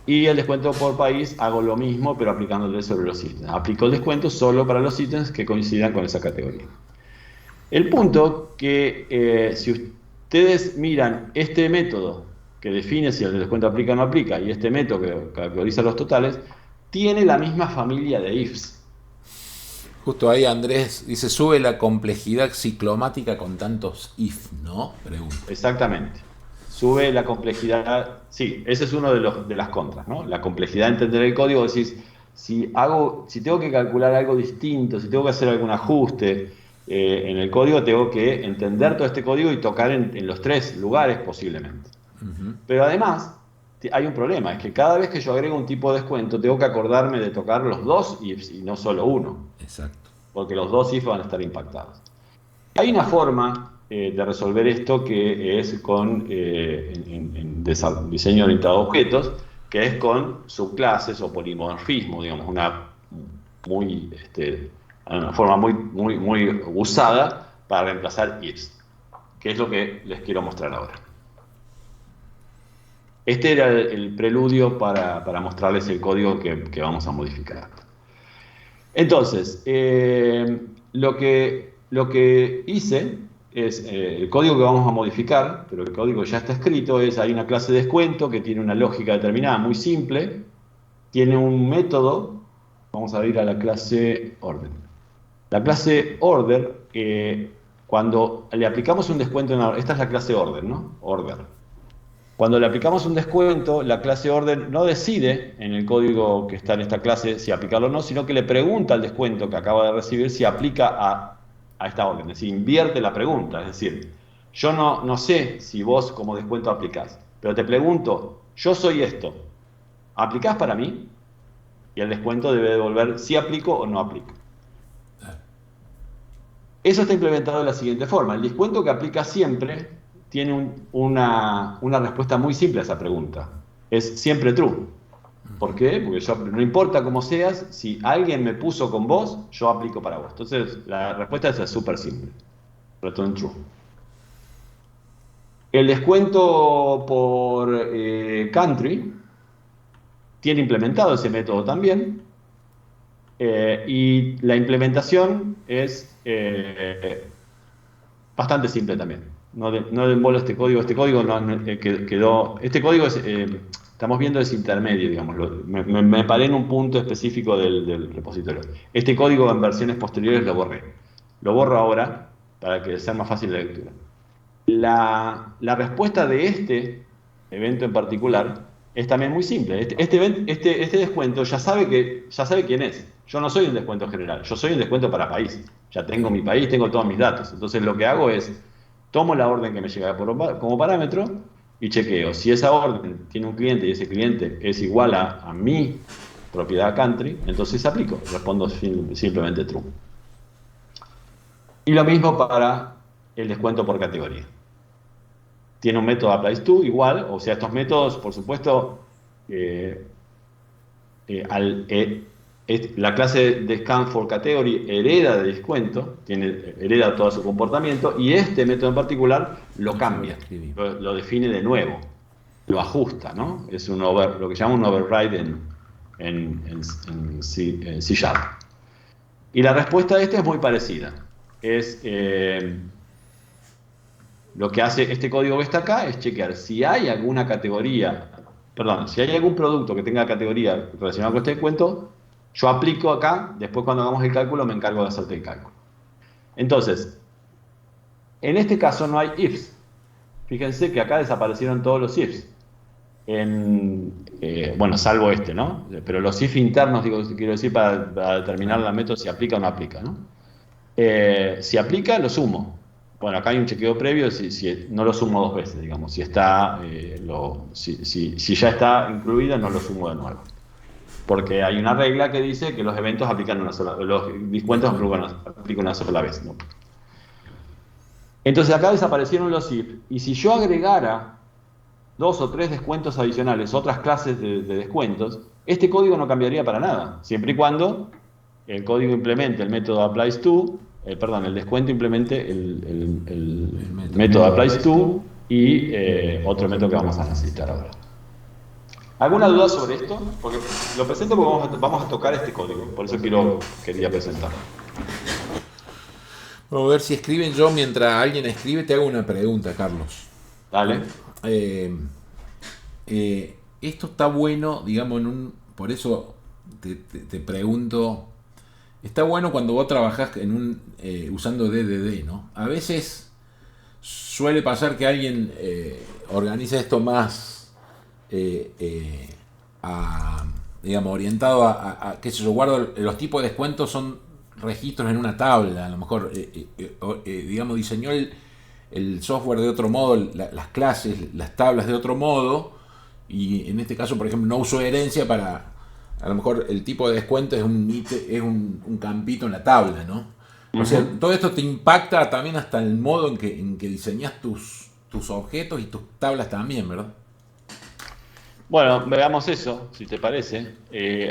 Y el descuento por país hago lo mismo, pero aplicándole sobre los ítems. Aplico el descuento solo para los ítems que coincidan con esa categoría. El punto que si ustedes miran este método que define si el descuento aplica o no aplica y este método que categoriza los totales, tiene la misma familia de ifs. Justo ahí Andrés dice, sube la complejidad ciclomática con tantos if, ¿no? Pregunta. Exactamente. Sube la complejidad, sí, ese es uno de las contras, ¿no? La complejidad de entender el código, decís, si tengo que calcular algo distinto, si tengo que hacer algún ajuste en el código, tengo que entender todo este código y tocar en los 3 lugares posiblemente. Pero además, hay un problema, es que cada vez que yo agrego un tipo de descuento, tengo que acordarme de tocar los 2 ifs y no solo uno. Exacto. Porque los 2 ifs van a estar impactados. Hay una forma de resolver esto que es con en diseño orientado a objetos, que es con subclases o polimorfismo, digamos, una forma muy usada para reemplazar ifs, que es lo que les quiero mostrar ahora. Este era el preludio para mostrarles el código que vamos a modificar. Entonces, lo que hice es el código que vamos a modificar, pero el código ya está escrito, hay una clase de descuento que tiene una lógica determinada muy simple, tiene un método, vamos a ir a la clase order. La clase order, cuando le aplicamos un descuento, esta es la clase order, ¿no? Order. Cuando le aplicamos un descuento, la clase order no decide en el código que está en esta clase si aplicarlo o no, sino que le pregunta al descuento que acaba de recibir si aplica a esta orden. Es decir, invierte la pregunta. Es decir, yo no sé si vos como descuento aplicás, pero te pregunto, yo soy esto, ¿aplicás para mí? Y el descuento debe devolver si aplico o no aplico. Eso está implementado de la siguiente forma. El descuento que aplica siempre tiene una respuesta muy simple a esa pregunta. Es siempre true. ¿Por qué? Porque no importa cómo seas, si alguien me puso con vos, yo aplico para vos. Entonces, la respuesta es súper simple. Return true. El descuento por country tiene implementado ese método también. Y la implementación es bastante simple también. No devuelvo este código. Este código quedó. Este código estamos viendo es intermedio, digamos. Me paré en un punto específico del repositorio. Este código en versiones posteriores lo borré. Lo borro ahora para que sea más fácil la lectura. La respuesta de este evento en particular es también muy simple. Este descuento ya sabe quién es. Yo no soy un descuento general, yo soy un descuento para país. Ya tengo mi país, tengo todos mis datos. Entonces lo que hago es, tomo la orden que me llega como parámetro y chequeo. Si esa orden tiene un cliente y ese cliente es igual a mi propiedad country, entonces aplico. Respondo simplemente true. Y lo mismo para el descuento por categoría. Tiene un método applies_to igual, o sea, estos métodos, por supuesto, la clase de scan for category hereda de descuento, hereda todo su comportamiento, y este método en particular lo cambia, lo define de nuevo, lo ajusta, ¿no? Es lo que llama un override en C Sharp. Y la respuesta de este es muy parecida. Lo que hace este código que está acá es chequear si hay alguna categoría, si hay algún producto que tenga categoría relacionada con este descuento, yo aplico acá, después cuando hagamos el cálculo me encargo de hacerte el cálculo. Entonces, en este caso no hay ifs. Fíjense que acá desaparecieron todos los ifs. Bueno, salvo este, ¿no? Pero los if internos, quiero decir, para determinar la método si aplica o no aplica, ¿no? Si aplica, lo sumo. Bueno, acá hay un chequeo previo, si no lo sumo dos veces, digamos. Si ya está incluido, no lo sumo de nuevo. Porque hay una regla que dice que los eventos aplican los descuentos aplican una sola vez, ¿no? Entonces acá desaparecieron los if. Y si yo agregara 2 o 3 descuentos adicionales, otras clases de descuentos, este código no cambiaría para nada, siempre y cuando el código implemente el método applies_to, el descuento implemente el método applies_to y otro método que vamos a necesitar ahora. ¿Alguna duda sobre esto? Porque lo presento porque vamos a tocar este código, por eso quería presentarlo. Vamos a ver si escriben. Yo, mientras alguien escribe, te hago una pregunta, Carlos. Dale. Esto está bueno, digamos, por eso te pregunto. Está bueno cuando vos trabajás usando DDD, ¿no? A veces suele pasar que alguien organiza esto más digamos, orientado qué sé yo, guardo los tipos de descuentos, son registros en una tabla, a lo mejor digamos, diseñó el software de otro modo, las clases, las tablas de otro modo, y en este caso, por ejemplo, no uso herencia para, a lo mejor el tipo de descuento es un campito en la tabla, ¿no? O sea, todo esto te impacta también hasta el modo en que diseñas tus objetos y tus tablas también, ¿verdad? Bueno, veamos eso, si te parece.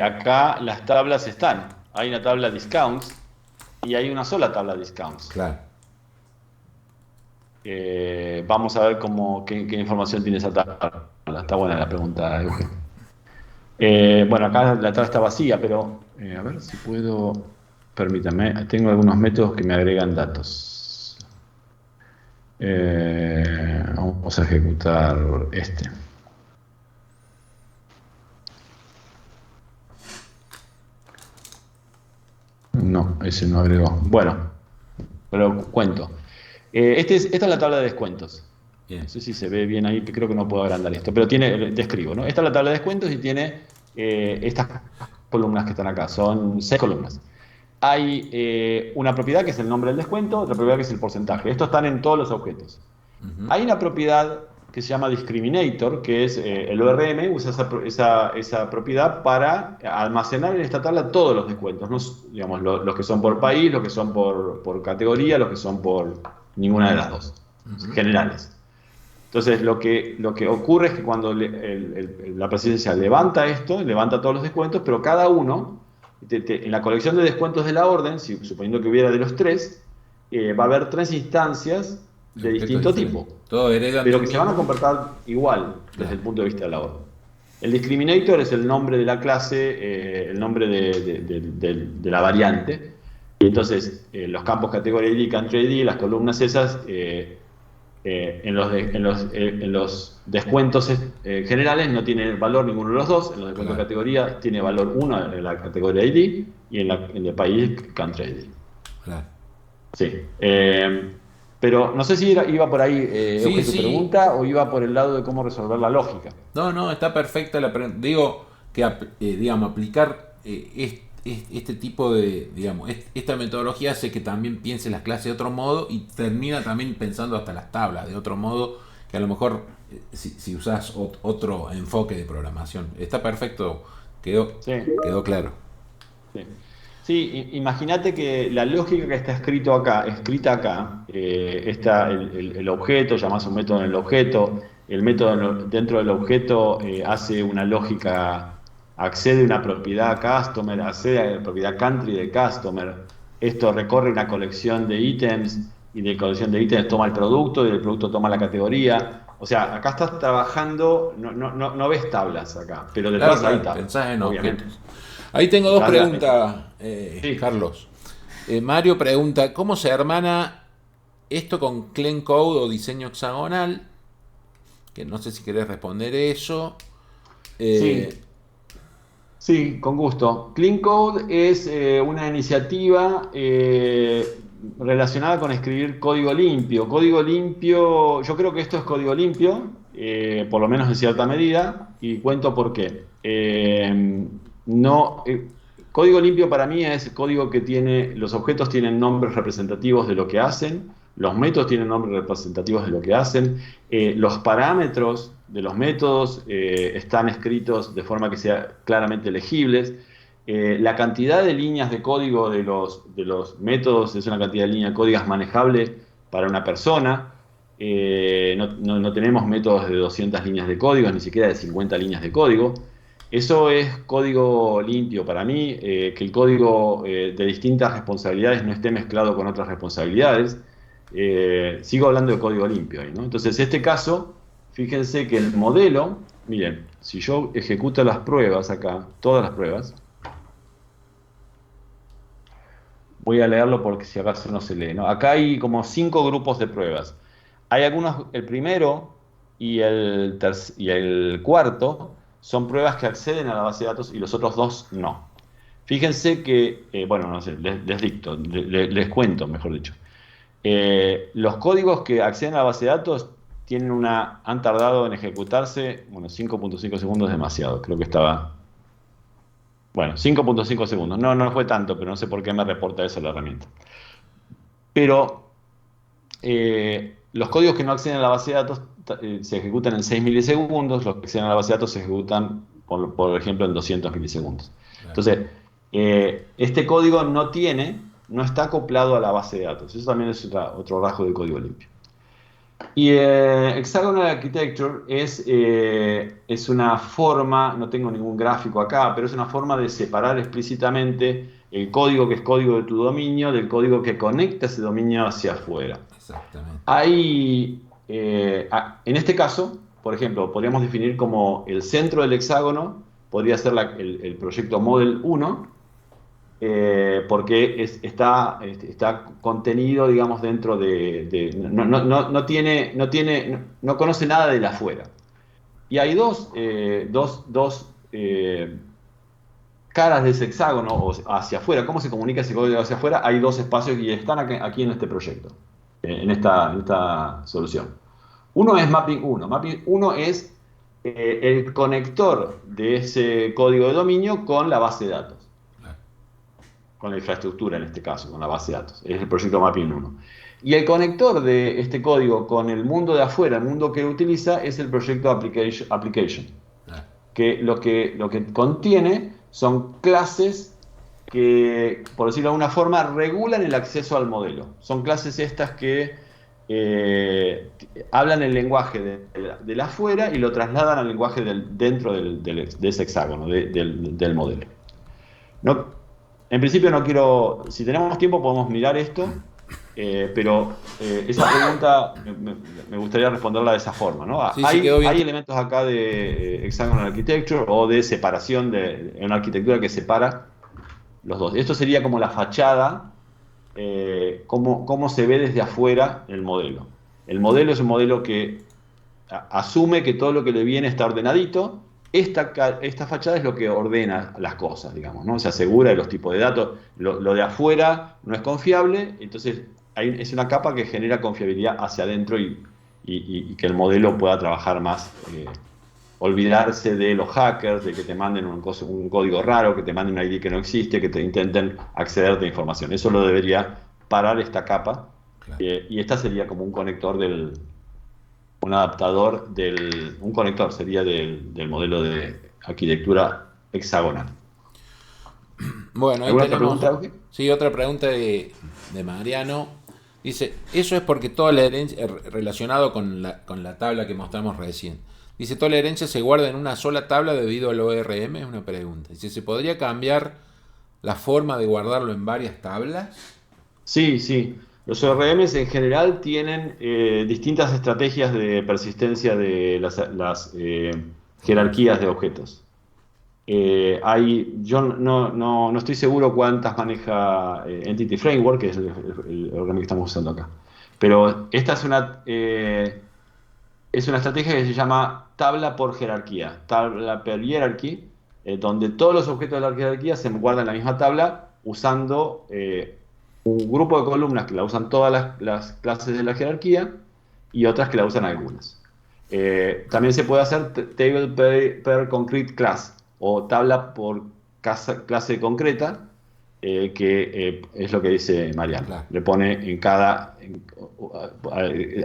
Acá las tablas están. Hay una tabla discounts y hay una sola tabla discounts. Claro. Vamos a ver qué información tiene esa tabla. Está buena la pregunta, Eugenio. Bueno, acá la tabla está vacía, pero a ver si puedo. Permítame, tengo algunos métodos que me agregan datos. Vamos a ejecutar este. No, ese no agregó. Bueno, pero cuento. Esta es la tabla de descuentos. Bien. No sé si se ve bien ahí, creo que no puedo agrandar esto, pero te escribo, ¿no? Esta es la tabla de descuentos y tiene estas columnas que están acá, son 6 columnas. Hay una propiedad que es el nombre del descuento, otra propiedad que es el porcentaje. Estos están en todos los objetos. Hay una propiedad que se llama discriminator, que es el ORM, usa esa propiedad para almacenar en esta tabla todos los descuentos, ¿no? Digamos, los que son por país, los que son por categoría, los que son por ninguna de las dos, generales. Entonces, lo que ocurre es que cuando la presidencia levanta todos los descuentos, pero cada uno, en la colección de descuentos de la orden, suponiendo que hubiera de los 3, va a haber 3 instancias de distinto tipo, todo hereda, pero que se van a comportar igual desde el punto de vista de la orden. El discriminator es el nombre de la clase, el nombre de la variante. Y entonces, los campos categoría ID, country ID, las columnas esas, en los descuentos generales no tiene valor ninguno de los dos. En los descuentos de categoría tiene valor uno en la categoría ID y en el país country ID. Claro. Sí. Pero no sé si iba por ahí, Sí, tu sí. pregunta, o iba por el lado de cómo resolver la lógica. No, está perfecta la pregunta. Digo que, digamos, aplicar este tipo de, digamos, esta metodología hace que también piense las clases de otro modo y termina también pensando hasta las tablas de otro modo, que a lo mejor si usás otro enfoque de programación. Está perfecto, Sí. quedó claro. Sí, sí, imagínate que la lógica que está escrita acá, está el objeto, llamás un método en el objeto, el método dentro del objeto hace una lógica, accede a una propiedad customer, accede a la propiedad country de customer, esto recorre una colección de ítems y de colección de ítems toma el producto y del producto toma la categoría. O sea, acá estás trabajando, no ves tablas acá, pero Claro, detrás hay claro, tablas, pensás en obviamente. objetos. Ahí tengo dos Detrás de preguntas, sí. Carlos. Mario pregunta, ¿cómo se hermana esto con Clean Code o diseño hexagonal? Que no sé si querés responder eso. Sí, Eh, sí, con gusto. Clean Code es una iniciativa relacionada con escribir código limpio. Código limpio, yo creo que esto es código limpio, por lo menos en cierta medida, y cuento por qué. No, código limpio para mí es código que tiene, los objetos tienen nombres representativos de lo que hacen, los métodos tienen nombres representativos de lo que hacen, los parámetros de los métodos están escritos de forma que sean claramente legibles. La cantidad de líneas de código de los métodos es una cantidad de líneas de código manejable para una persona. No tenemos métodos de 200 líneas de código, ni siquiera de 50 líneas de código. Eso es código limpio para mí, que el código de distintas responsabilidades no esté mezclado con otras responsabilidades. Sigo hablando de código limpio ahí, ¿no? Entonces, este caso, fíjense que el modelo, miren, si yo ejecuto las pruebas acá, todas las pruebas, voy a leerlo porque si acaso no se lee, ¿no? Acá hay como 5 grupos de pruebas. Hay algunos, el primero y el cuarto son pruebas que acceden a la base de datos y los otros dos no. Fíjense que, bueno, no sé, les dicto, les cuento, mejor dicho. Los códigos que acceden a la base de datos han tardado en ejecutarse, bueno, 5.5 segundos es demasiado, creo que estaba, bueno, 5.5 segundos, no fue tanto, pero no sé por qué me reporta eso la herramienta. Pero los códigos que no acceden a la base de datos se ejecutan en 6 milisegundos, los que acceden a la base de datos se ejecutan, por ejemplo, en 200 milisegundos. claro. Entonces, este código no está acoplado a la base de datos. Eso también es otro rasgo de código limpio. Y Hexagonal Architecture es una forma, no tengo ningún gráfico acá, pero es una forma de separar explícitamente el código que es código de tu dominio del código que conecta ese dominio hacia afuera. Exactamente. En este caso, por ejemplo, podríamos definir como el centro del hexágono, podría ser el proyecto Model 1, porque está contenido, digamos, dentro no conoce nada de la afuera. Y hay dos caras de ese hexágono o hacia afuera. ¿Cómo se comunica ese código hacia afuera? Hay dos espacios y están aquí en este proyecto, en esta solución. Uno es Mapping 1. Mapping 1 es el conector de ese código de dominio con la base de datos, con la infraestructura en este caso, con la base de datos. Es el proyecto Mapping 1. Y el conector de este código con el mundo de afuera, el mundo que utiliza, es el proyecto Application, que lo que contiene son clases que, por decirlo de alguna forma, regulan el acceso al modelo. Son clases estas que hablan el lenguaje de la afuera y lo trasladan al lenguaje dentro de ese hexágono, del modelo. No, en principio no quiero, si tenemos tiempo podemos mirar esto, Pero esa pregunta me gustaría responderla de esa forma, ¿no? Sí, sí, quedó bien. Hay elementos acá de hexagonal architecture o de separación en una arquitectura que separa los dos. Esto sería como la fachada, cómo se ve desde afuera el modelo. El modelo es un modelo que asume que todo lo que le viene está ordenadito. Esta fachada es lo que ordena las cosas, digamos, ¿no? Se asegura de los tipos de datos. Lo de afuera no es confiable, entonces es una capa que genera confiabilidad hacia adentro y que el modelo pueda trabajar más. Olvidarse de los hackers, de que te manden un código raro, que te manden una ID que no existe, que te intenten acceder de información. Eso lo debería parar esta capa. Claro. Y esta sería como un conector un adaptador un conector sería del modelo de arquitectura hexagonal. Bueno, ahí ¿Alguna otra tenemos, pregunta, Euge? sí, otra pregunta de Mariano. Dice, eso es porque toda la herencia, relacionado con la tabla que mostramos recién. Dice, toda la herencia se guarda en una sola tabla debido al ORM, es una pregunta. Dice, ¿se podría cambiar la forma de guardarlo en varias tablas? Sí, sí. Los ORMs en general tienen distintas estrategias de persistencia de las jerarquías de objetos. Yo no estoy seguro cuántas maneja Entity Framework, que es el ORM que estamos usando acá. Pero esta es una estrategia que se llama tabla por jerarquía, tabla per hierarchy, donde todos los objetos de la jerarquía se guardan en la misma tabla usando un grupo de columnas que la usan todas las clases de la jerarquía y otras que la usan algunas. También se puede hacer table per concrete class o tabla por clase concreta, que es lo que dice Mariano. Claro. Le pone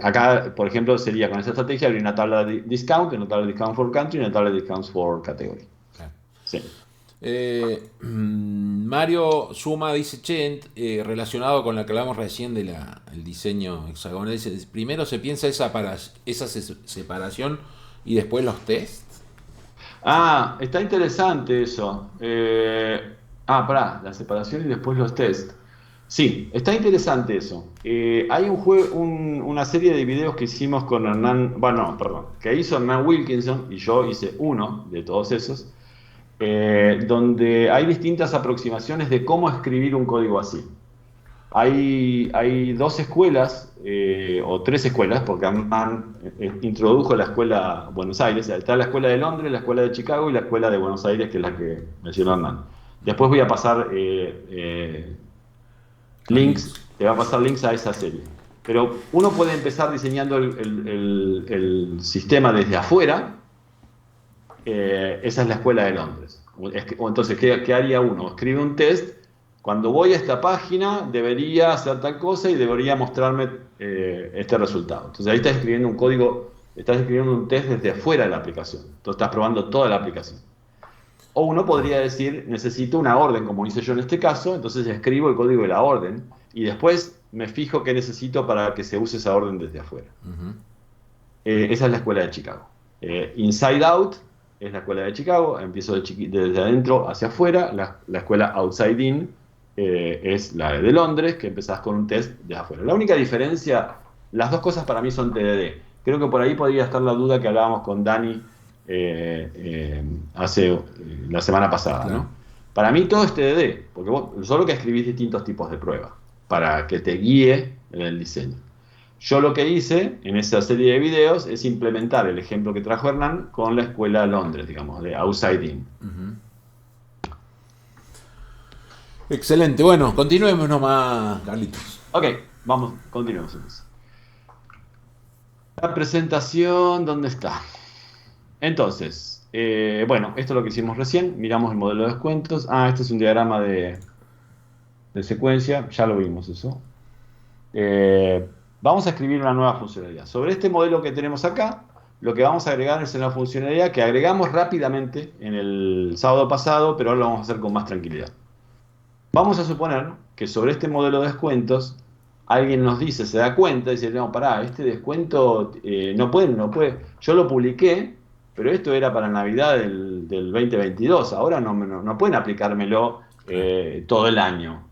acá, por ejemplo, sería con esa estrategia habría una tabla de discount, una tabla de discount for country y una tabla de discounts for category. Claro. Sí. Mario Suma dice, che, relacionado con lo que hablamos recién del diseño hexagonal, dice, primero se piensa esa separación y después los tests. Está interesante eso. Pará, la separación y después los test. Sí, está interesante eso. Hay una serie de videos que hicimos con Hernán, bueno, no, perdón, que hizo Hernán Wilkinson y yo hice uno de todos esos, donde hay distintas aproximaciones de cómo escribir un código así. Hay dos escuelas, o tres escuelas, porque Hernán introdujo la escuela Buenos Aires. Está la escuela de Londres, la escuela de Chicago y la escuela de Buenos Aires, que es la que mencionó Hernán. Después voy a pasar links, te va a pasar links a esa serie. Pero uno puede empezar diseñando el sistema desde afuera. Esa es la escuela de Londres. Entonces, ¿qué haría uno? Escribe un test. Cuando voy a esta página, debería hacer tal cosa y debería mostrarme este resultado. Entonces, ahí estás escribiendo un código, estás escribiendo un test desde afuera de la aplicación. Entonces, estás probando toda la aplicación. O uno podría decir, necesito una orden, como hice yo en este caso, entonces escribo el código de la orden y después me fijo qué necesito para que se use esa orden desde afuera. Esa es la escuela de Chicago. Inside Out es la escuela de Chicago, empiezo desde adentro hacia afuera. La escuela Outside In es la de Londres, que empezás con un test de afuera. La única diferencia, las dos cosas para mí son TDD. Creo que por ahí podría estar la duda que hablábamos con Dani la semana pasada, Claro. ¿no? Para mí todo es TDD, porque vos solo que escribís distintos tipos de pruebas para que te guíe en el diseño. Yo lo que hice en esa serie de videos es implementar el ejemplo que trajo Hernán con la escuela de Londres, digamos, de Outside In. Excelente, bueno, continuemos nomás, Carlitos. Ok, vamos, continuemos entonces. La presentación, ¿dónde está? Entonces, bueno, esto es lo que hicimos recién. Miramos el modelo de descuentos. Este es un diagrama de secuencia. Ya lo vimos eso. Vamos a escribir una nueva funcionalidad. Sobre este modelo que tenemos acá, lo que vamos a agregar es una funcionalidad que agregamos rápidamente en el sábado pasado, pero ahora lo vamos a hacer con más tranquilidad. Vamos a suponer que sobre este modelo de descuentos, alguien nos dice, se da cuenta, y dice, no, pará, este descuento no puede. Yo lo publiqué, pero esto era para Navidad del 2022. Ahora no pueden aplicármelo todo el año.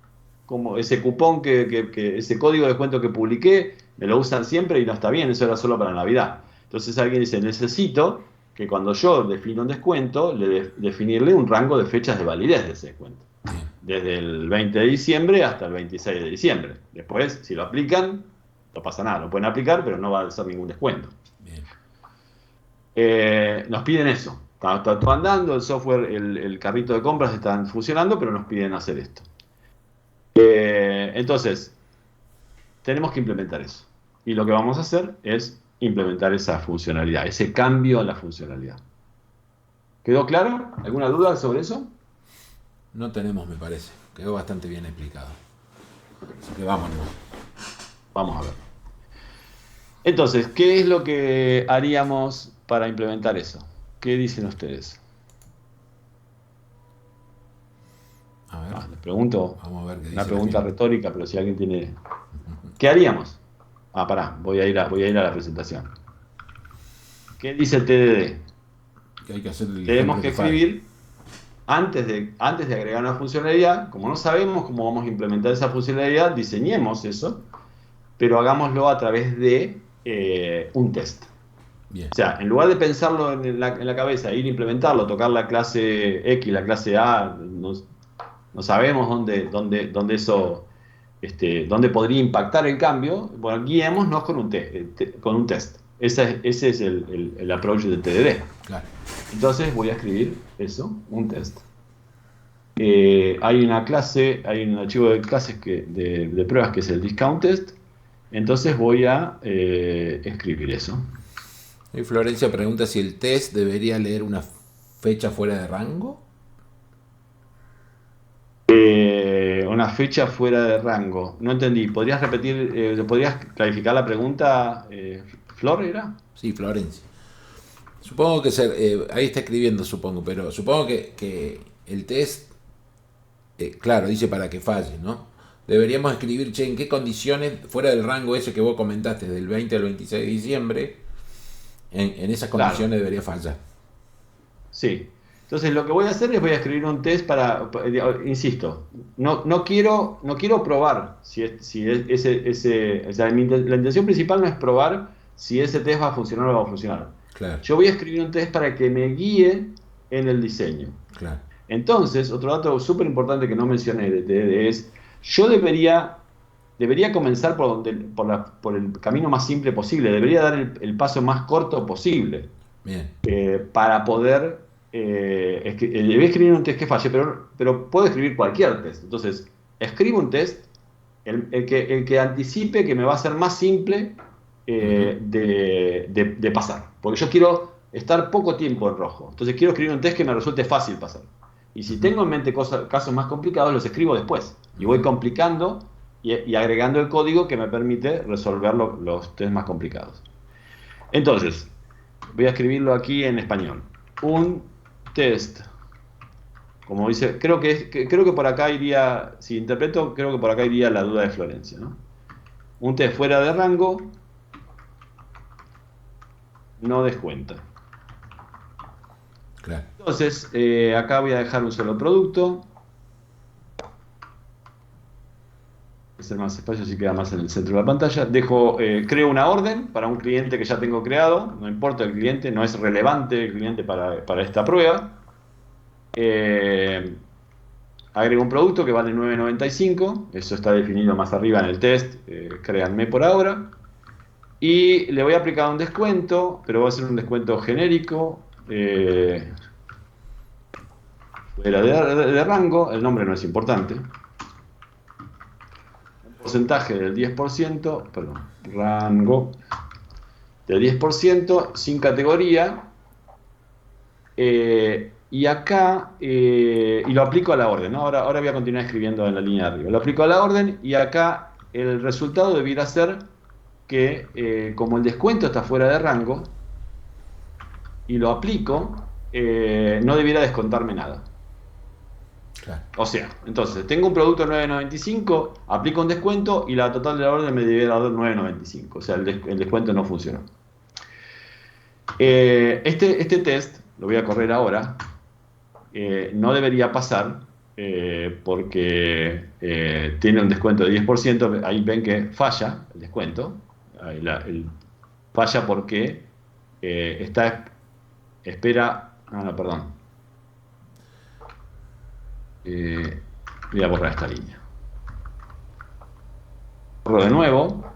como ese cupón, ese código de descuento que publiqué, me lo usan siempre y no está bien, eso era solo para Navidad. Entonces alguien dice, necesito que cuando yo defino un descuento, definirle un rango de fechas de validez de ese descuento. Desde el 20 de diciembre hasta el 26 de diciembre. Después, si lo aplican, no pasa nada, lo pueden aplicar, pero no va a ser ningún descuento. Bien. Nos piden eso. Está todo andando, el software, el carrito de compras están funcionando, pero nos piden hacer esto. Entonces, tenemos que implementar eso. Y lo que vamos a hacer es implementar esa funcionalidad, ese cambio a la funcionalidad. ¿Quedó claro? ¿Alguna duda sobre eso? No tenemos, me parece. Quedó bastante bien explicado. Así que vámonos. Vamos a ver. Entonces, ¿qué es lo que haríamos para implementar eso? ¿Qué dicen ustedes? A ver. Les pregunto, Vamos a ver qué dice una la pregunta gente. retórica, pero si alguien tiene... ¿Qué haríamos? Pará, voy a ir a la presentación. ¿Qué dice el TDD? Que hay que hacer el Tenemos ejemplo que falle. escribir, antes de agregar una funcionalidad, como no sabemos cómo vamos a implementar esa funcionalidad, diseñemos eso, pero hagámoslo a través de un test. Bien. O sea, en lugar de pensarlo en la cabeza, ir a implementarlo, tocar la clase X, la clase A, no sabemos dónde eso, dónde podría impactar el cambio, bueno, guiémonos con un test. Ese es el approach del TDD. Claro. Entonces voy a escribir eso, un test. Hay una clase, hay un archivo de clases de pruebas que es el discount test. Entonces voy a escribir eso. Y Florencia pregunta si el test debería leer una fecha fuera de rango. Una fecha fuera de rango. No entendí. ¿Podrías repetir, podrías clarificar la pregunta, Flor, era? Sí, Florencia. Supongo que ahí está escribiendo, supongo, pero supongo que el test, claro, dice para que falle, ¿no? Deberíamos escribir, che, en qué condiciones, fuera del rango ese que vos comentaste, del 20 al 26 de diciembre, en esas condiciones Claro. debería fallar. Sí. Entonces lo que voy a hacer es voy a escribir un test insisto, no quiero probar o sea, la intención principal no es probar si ese test va a funcionar o no va a funcionar. Claro, Yo voy a escribir un test para que me guíe en el diseño. claro. Entonces, otro dato súper importante que no mencioné de TDD es, yo debería comenzar por el camino más simple posible, debería dar el paso más corto posible. Bien. Para poder debe escribir un test que falle, pero puedo escribir cualquier test. Entonces, escribo un test, el que anticipe que me va a ser más simple de pasar. Porque yo quiero estar poco tiempo en rojo. Entonces, quiero escribir un test que me resulte fácil pasar. Y si tengo en mente casos más complicados, los escribo después. Y voy complicando y agregando el código que me permite resolver los test más complicados. Entonces, voy a escribirlo aquí en español. Un test. Como dice, creo que por acá iría, si interpreto, creo que por acá iría la duda de Florencia, ¿no? Un test fuera de rango no descuenta. Claro. Entonces, acá voy a dejar un solo producto. Hacer más espacio si queda más en el centro de la pantalla. Creo una orden para un cliente que ya tengo creado. No importa el cliente, no es relevante el cliente para esta prueba. Agrego un producto que vale $9.95. Eso está definido más arriba en el test. Créanme por ahora. Y le voy a aplicar un descuento, pero va a ser un descuento genérico. Fuera de rango, el nombre no es importante. Un porcentaje del 10%, perdón, rango del 10%, sin categoría. Y acá, y lo aplico a la orden, ¿no? Ahora voy a continuar escribiendo en la línea de arriba. Lo aplico a la orden y acá el resultado debiera ser que, como el descuento está fuera de rango, y lo aplico, no debiera descontarme nada. Claro. O sea, entonces, tengo un producto 9.95, aplico un descuento y la total de la orden me debiera dar 9.95. O sea, el descuento no funcionó. Este test, lo voy a correr ahora, no debería pasar porque tiene un descuento de 10%. Ahí ven que falla el descuento. Ahí falla porque espera. Ah, no, perdón. Voy a borrar esta línea. Borro de nuevo.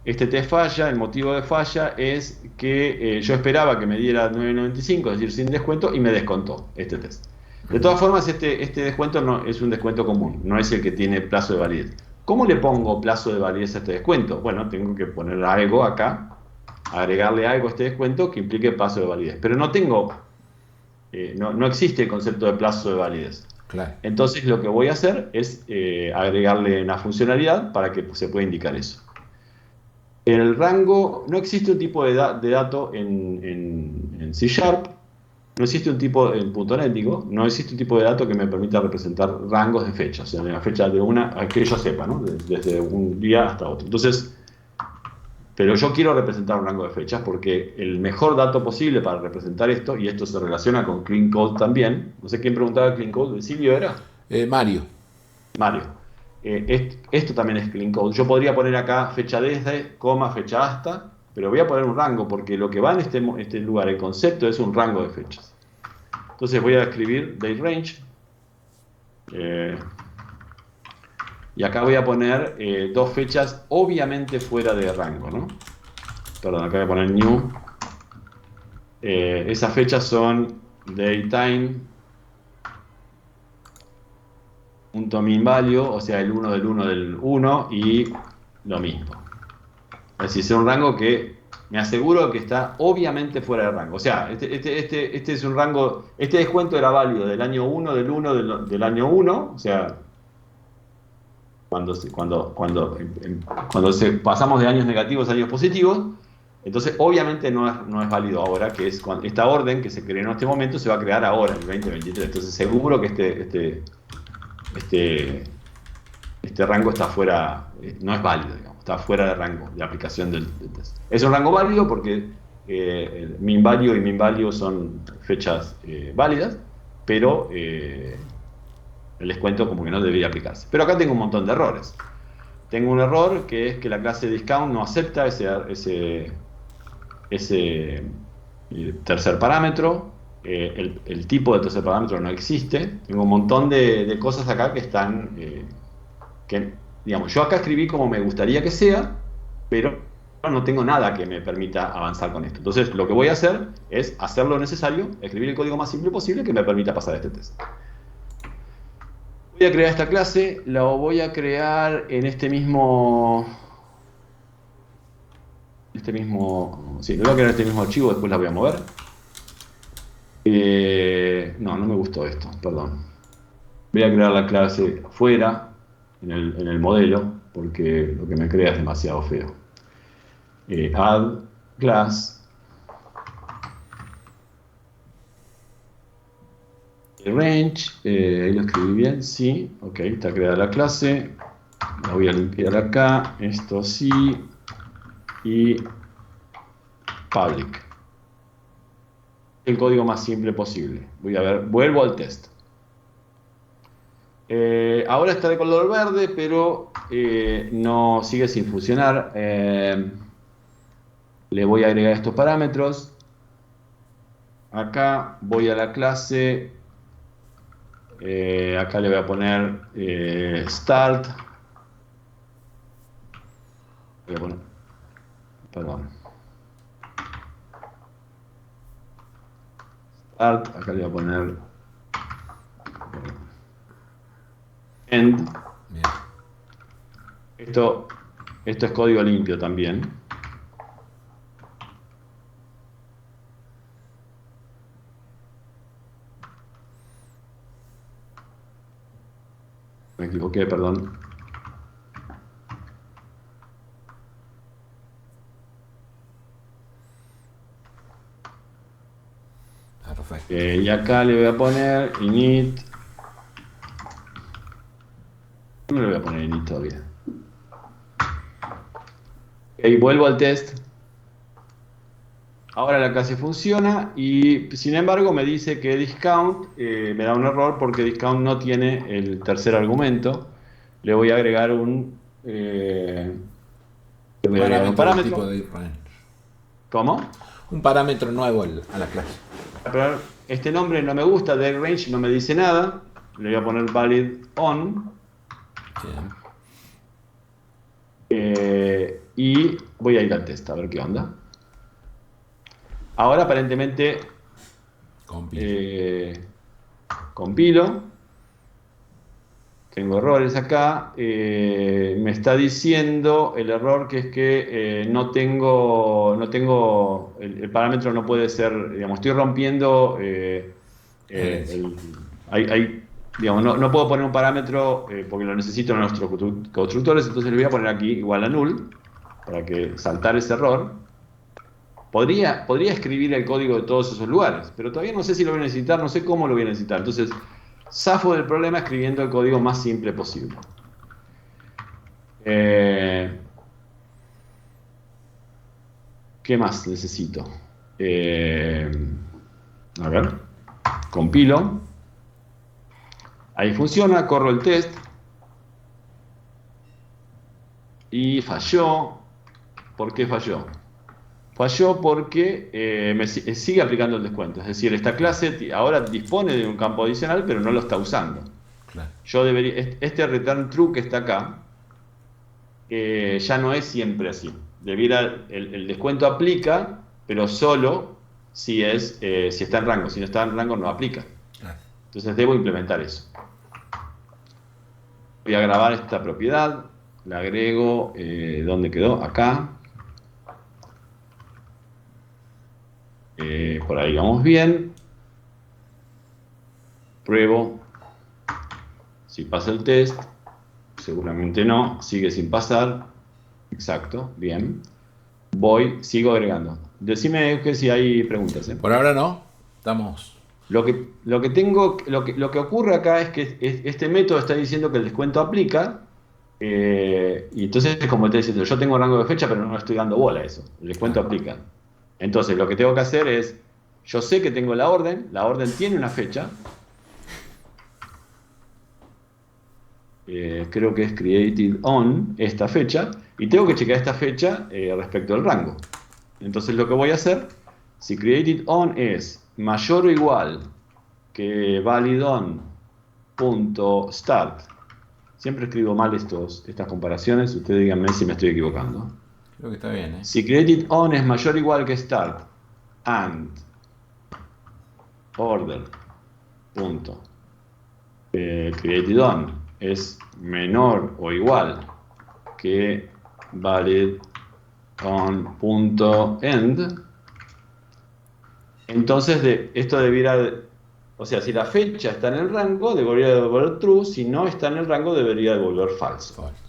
Este test falla. El motivo de falla es que yo esperaba que me diera 9.95, es decir, sin descuento, y me descontó este test. De todas formas, este descuento no es un descuento común, no es el que tiene plazo de validez. ¿Cómo le pongo plazo de validez a este descuento? Bueno, tengo que poner algo acá, agregarle algo a este descuento que implique plazo de validez. Pero no tengo, no existe el concepto de plazo de validez. Claro. Entonces lo que voy a hacer es agregarle una funcionalidad para que se pueda indicar eso. El rango, no existe un tipo de dato en C Sharp, no existe un tipo en .NET, digo, no existe un tipo de dato que me permita representar rangos de fechas, o sea, una fecha de una, que yo sepa, ¿no? Desde un día hasta otro. Entonces, pero yo quiero representar un rango de fechas porque el mejor dato posible para representar esto, y esto se relaciona con Clean Code también, no sé quién preguntaba Clean Code, ¿Silvio era? Mario. Mario. Esto también es clean code. Yo podría poner acá fecha desde, coma, fecha hasta, pero voy a poner un rango porque lo que va en este lugar, el concepto es un rango de fechas. Entonces voy a escribir date range y acá voy a poner dos fechas obviamente fuera de rango, ¿no? Perdón, acá voy a poner new. Esas fechas son datetime punto min value, o sea, el 1 del 1 del 1 y lo mismo. Es decir, es un rango que me aseguro que está obviamente fuera de rango. O sea, este es un rango, este descuento era válido del año 1 del 1 del año 1, o sea, cuando pasamos de años negativos a años positivos, entonces obviamente no es válido ahora, que es esta orden que se creó en este momento se va a crear ahora, en el 2023. Entonces seguro que este rango está fuera, no es válido, digamos, está fuera de rango de aplicación del test. Es un rango válido porque el min value y min value son fechas válidas, pero el descuento como que no debería aplicarse. Pero acá tengo un montón de errores. Tengo un error que es que la clase discount no acepta ese tercer parámetro. El tipo de tercer parámetro no existe. Tengo un montón de cosas acá que están... digamos, yo acá escribí como me gustaría que sea, pero no tengo nada que me permita avanzar con esto. Entonces, lo que voy a hacer es hacer lo necesario, escribir el código más simple posible que me permita pasar este test. Voy a crear esta clase, la voy a crear en sí, lo voy a crear en este mismo archivo, después la voy a mover. No me gustó esto, perdón. Voy a crear la clase fuera, en el modelo, porque lo que me crea es demasiado feo. Add class. Range, ahí lo escribí bien, sí, ok, está creada la clase. La voy a limpiar acá, esto sí, y public. El código más simple posible. Voy a ver, vuelvo al test. Ahora está de color verde, pero no sigue sin funcionar. Le voy a agregar estos parámetros. Acá voy a la clase. Acá le voy a poner start. Voy a poner, perdón. Start. Acá le voy a poner end. Bien. Esto es código limpio también. Me equivoqué, perdón. Perfecto. Y acá le voy a poner init. No le voy a poner init todavía. Ok, vuelvo al test. Ahora la clase funciona y sin embargo me dice que discount me da un error porque discount no tiene el tercer argumento. Le voy a agregar le voy a agregar un Parámetro del tipo parámetro. de range. ¿Cómo? Un parámetro nuevo a la clase. Pero este nombre no me gusta, de range no me dice nada. Le voy a poner valid on Bien. y voy a ir al test a ver qué onda. Ahora aparentemente Compila. compilo. Tengo errores acá. Me está diciendo el error que es que no tengo el parámetro no puede ser, digamos, estoy rompiendo Herencia. digamos, no puedo poner un parámetro porque lo necesito en nuestros constructores, entonces le voy a poner aquí igual a null para que saltar ese error. Podría escribir el código de todos esos lugares, pero todavía no sé si lo voy a necesitar, no sé cómo lo voy a necesitar. Entonces, zafo del problema escribiendo el código más simple posible. ¿Qué más necesito? A ver, compilo. Ahí funciona, corro el test. Y falló. ¿Por qué falló? Falló porque sigue aplicando el descuento. Es decir, esta clase ahora dispone de un campo adicional, pero no lo está usando. Claro. Yo debería, este return true que está acá, ya no es siempre así. El descuento aplica, pero solo si está en rango. Si no está en rango, no aplica. Claro. Entonces debo implementar eso. Voy a grabar esta propiedad, la agrego, ¿dónde quedó? Acá. Por ahí vamos bien. Pruebo si pasa el test. Seguramente no, sigue sin pasar. Exacto, bien. Sigo agregando. Decime que si hay preguntas. Por ahora no. Estamos. Lo que ocurre acá es que este método está diciendo que el descuento aplica, y entonces es como te diciendo, yo tengo rango de fecha, pero no estoy dando bola a eso. El descuento Claro. aplica. Entonces lo que tengo que hacer es, yo sé que tengo la orden tiene una fecha, creo que es created on esta fecha, y tengo que chequear esta fecha respecto al rango. Entonces lo que voy a hacer, si created on es mayor o igual que validOn.start, siempre escribo mal estas comparaciones, ustedes díganme si me estoy equivocando. Creo que está bien, ¿eh? Si created on es mayor o igual que start and order punto created on es menor o igual que valid on punto end, entonces esto debiera, o sea, si la fecha está en el rango debería devolver true, si no está en el rango debería devolver falso. Falso.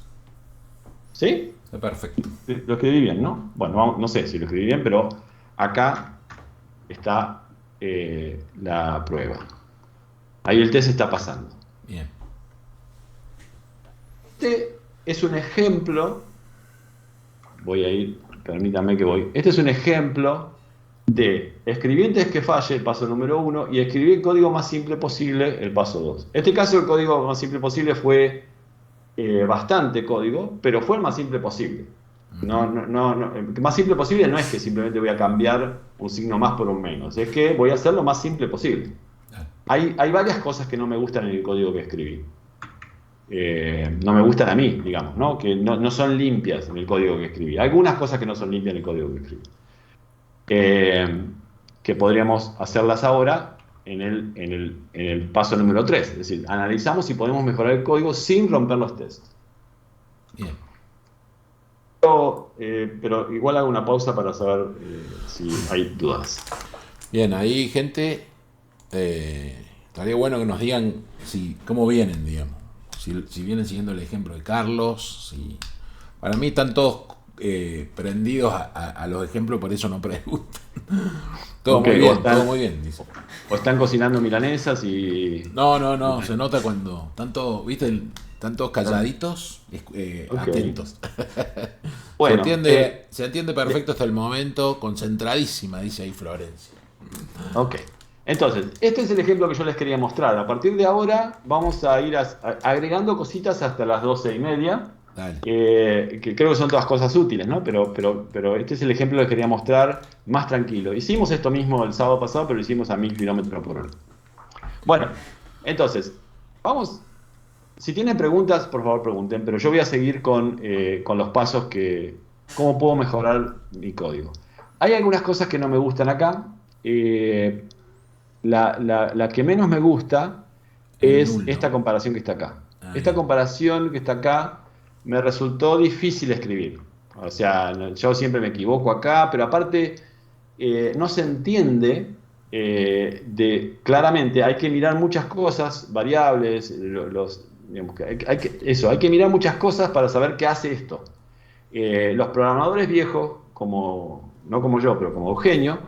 ¿Sí? Está perfecto. Lo escribí bien, ¿no? Bueno, no sé si lo escribí bien, pero acá está la prueba. Ahí el test está pasando. Bien. Este es un ejemplo, permítame que voy. Este es un ejemplo de escribir el test que falle, el paso número 1, y escribir el código más simple posible, el paso 2. En este caso el código más simple posible fue bastante código, pero fue el más simple posible. El más simple posible no es que simplemente voy a cambiar un signo más por un menos, es que voy a hacer lo más simple posible. Hay varias cosas que no me gustan en el código que escribí. No me gustan a mí, digamos, ¿no? Que no son limpias en el código que escribí. Algunas cosas que no son limpias en el código que escribí. Que podríamos hacerlas ahora en el paso número 3. Es decir, analizamos si podemos mejorar el código sin romper los tests. Bien. Pero igual hago una pausa para saber si hay dudas. Bien, ahí gente, estaría bueno que nos digan cómo vienen, digamos. Si vienen siguiendo el ejemplo de Carlos. Para mí están todos prendidos a los ejemplos, por eso no preguntan. Todo Ok, muy bien, todo muy bien, dice. O están cocinando milanesas y... No, se nota cuando tanto, viste, Están todos calladitos, Ok. atentos. Bueno, se entiende perfecto hasta el momento, concentradísima, dice ahí Florencia. ok. Entonces, este es el ejemplo que yo les quería mostrar. A partir de ahora vamos a ir agregando cositas hasta las 12:30, Dale. que creo que son todas cosas útiles, ¿no? Pero este es el ejemplo que quería mostrar más tranquilo. Hicimos esto mismo el sábado pasado, pero lo hicimos a 1000 kilómetros por hora. Bueno, entonces, vamos. Si tienen preguntas, por favor pregunten, pero yo voy a seguir con los pasos cómo puedo mejorar mi código. Hay algunas cosas que no me gustan acá. La que menos me gusta El es nulo. esta comparación que está acá. Ah, Esta bien. comparación que está acá me resultó difícil escribir. O sea, yo siempre me equivoco acá, pero aparte no se entiende claramente. Hay que mirar muchas cosas, variables, digamos que hay que mirar muchas cosas para saber qué hace esto. Los programadores viejos, no como yo, pero como Eugenio,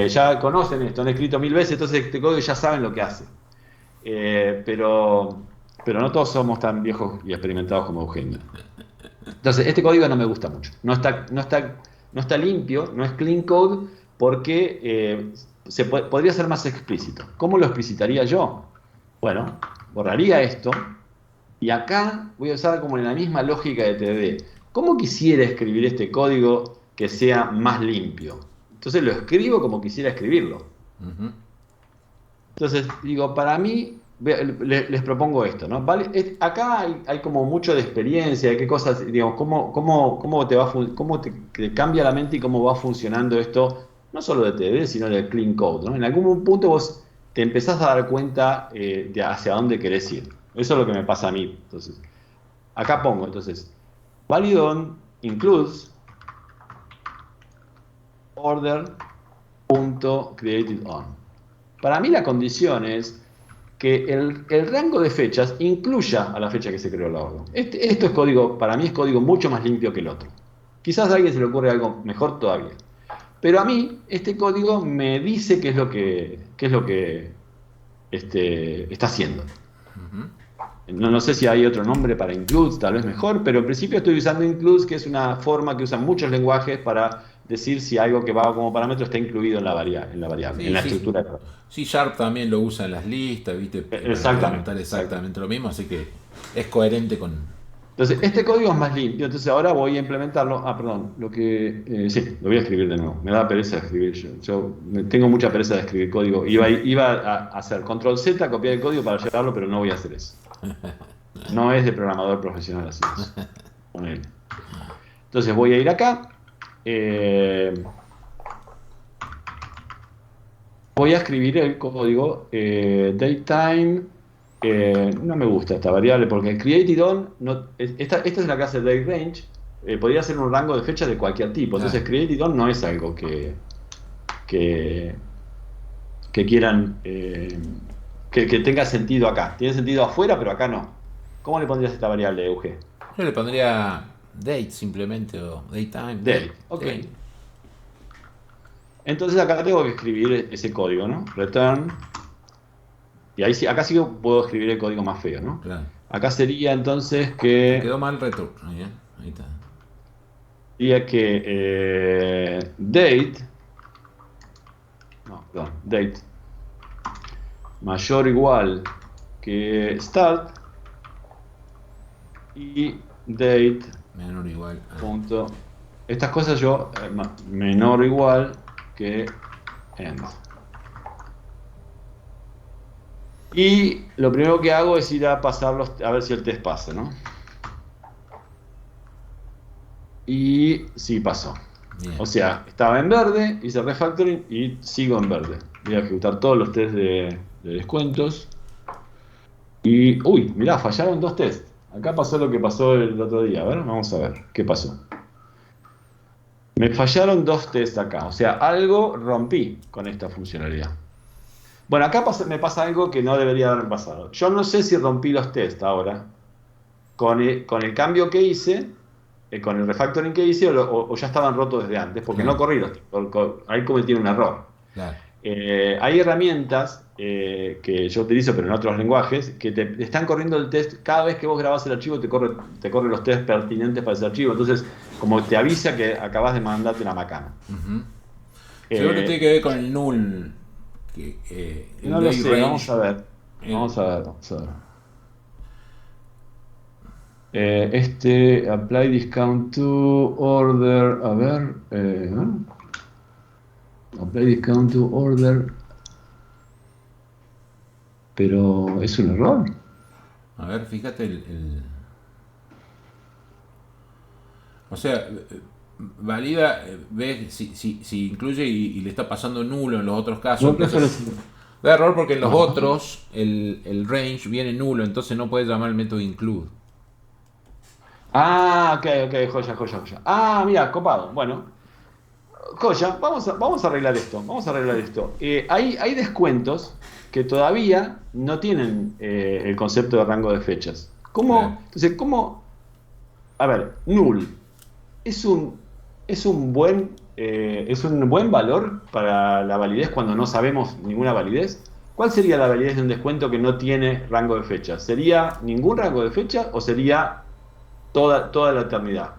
ya conocen esto, han escrito 1000 veces, entonces este código ya saben lo que hace. Pero no todos somos tan viejos y experimentados como Eugenio. Entonces, este código no me gusta mucho. No está limpio, no es clean code, porque podría ser más explícito. ¿Cómo lo explicitaría yo? Bueno, borraría esto y acá voy a usar como en la misma lógica de TDD. ¿Cómo quisiera escribir este código que sea más limpio? Entonces lo escribo como quisiera escribirlo. Ujú. Entonces, digo, para mí, les propongo esto, ¿no? Vale, acá hay como mucho de experiencia, de qué cosas, digamos, cómo te cambia la mente y cómo va funcionando esto, no solo de TDD, sino de Clean Code, ¿no? En algún punto vos te empezás a dar cuenta de hacia dónde querés ir. Eso es lo que me pasa a mí. Entonces, acá pongo, entonces, validon includes order.createdOn. Para mí la condición es que el rango de fechas incluya a la fecha que se creó la orden. Esto es código, para mí es código mucho más limpio que el otro. Quizás a alguien se le ocurre algo mejor todavía. Pero a mí este código me dice qué es lo que está haciendo. No sé si hay otro nombre para includes, tal vez mejor, pero en principio estoy usando includes, que es una forma que usan muchos lenguajes para decir si algo que va como parámetro está incluido en la variable, en Sí, la sí. estructura. Sí, Sharp también lo usa en las listas, ¿viste? Para Exactamente, implementar exactamente. exactamente lo mismo, así que es coherente con... Entonces, este código es más limpio, entonces ahora voy a implementarlo. Ah, perdón, sí, lo voy a escribir de nuevo. Me da pereza de escribir tengo mucha pereza de escribir código. Iba a hacer control Z, copiar el código para llevarlo, pero no voy a hacer eso. No es de programador profesional así es. Ponele. Entonces voy a ir acá. eh, Voy a escribir el código datetime. No me gusta esta variable porque createDon, esta es la clase dateRange. Podría ser un rango de fecha de cualquier tipo. Entonces Claro. createDon no es algo que, que quieran que tenga sentido acá. Tiene sentido afuera, pero acá no. ¿Cómo le pondrías esta variable, Euge? Yo le pondría date simplemente o daytime. Date. Ok. Sí. Entonces acá tengo que escribir ese código, ¿no? Return. Y ahí sí, acá sí que puedo escribir el código más feo, ¿no? Claro. Acá sería entonces Te que quedó mal return. Ahí, ¿eh? Ahí está. diría que date, no, perdón, date mayor o igual que start y date Menor o igual. punto. Estas cosas yo menor o igual que end. Y lo primero que hago es ir a pasarlos, a ver si el test pasa, ¿no? Y sí pasó. Bien. O sea, estaba en verde, hice refactoring y sigo en verde. Voy a ejecutar todos los tests de descuentos. Y, uy, mirá, fallaron dos tests. Acá pasó lo que pasó el otro día. A ver, vamos a ver qué pasó. Me fallaron dos tests acá. O sea, algo rompí con esta funcionalidad. Bueno, acá me pasa algo que no debería haber pasado. Yo no sé si rompí los tests ahora. Con el cambio que hice, con el refactoring que hice, o ya estaban rotos desde antes, porque no Claro. corrí los tests. Ahí cometí un error. Claro. Hay herramientas que yo utilizo, pero en otros lenguajes, que te están corriendo el test. Cada vez que vos grabás el archivo, te corre los tests pertinentes para ese archivo. Entonces, como te avisa que acabas de mandarte una macana. Ujú. Seguro Eh, tiene que ver con el null. El no lo day sé, range. vamos a ver. el- Vamos a ver, vamos a ver. Apply discount to order. A ver. Apply discount to order. Pero es un error. A ver, fíjate o sea, valida, ve si incluye y le está pasando nulo en los otros casos. No Entonces, prefiero- da error porque en los Ajá. otros el range viene nulo, entonces no puedes llamar el método include. Ah, ok, joya. Ah, mira, copado. Bueno, joya, vamos a arreglar esto. Vamos a arreglar esto. Hay descuentos que todavía no tienen el concepto de rango de fechas. Claro. Entonces, ¿cómo? A ver, null es un buen valor para la validez cuando no sabemos ninguna validez. ¿Cuál sería la validez de un descuento que no tiene rango de fecha? ¿Sería ningún rango de fecha o sería toda la eternidad?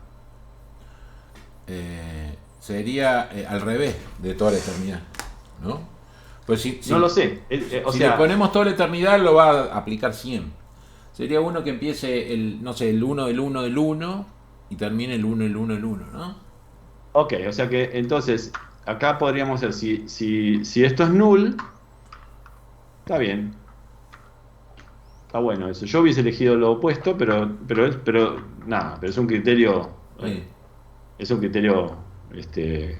Sería al revés de toda la eternidad, ¿no? Pues No lo sé. O si sea, le ponemos toda la eternidad lo va a aplicar siempre. Sería uno que empiece no sé, el 1 del 1 del 1 y termine el 1 del 1 del 1, ¿no? ok, o sea que entonces acá podríamos hacer, si esto es null, está bien, está bueno eso. Yo hubiese elegido lo opuesto, pero nada, pero es un criterio, Sí. es un criterio,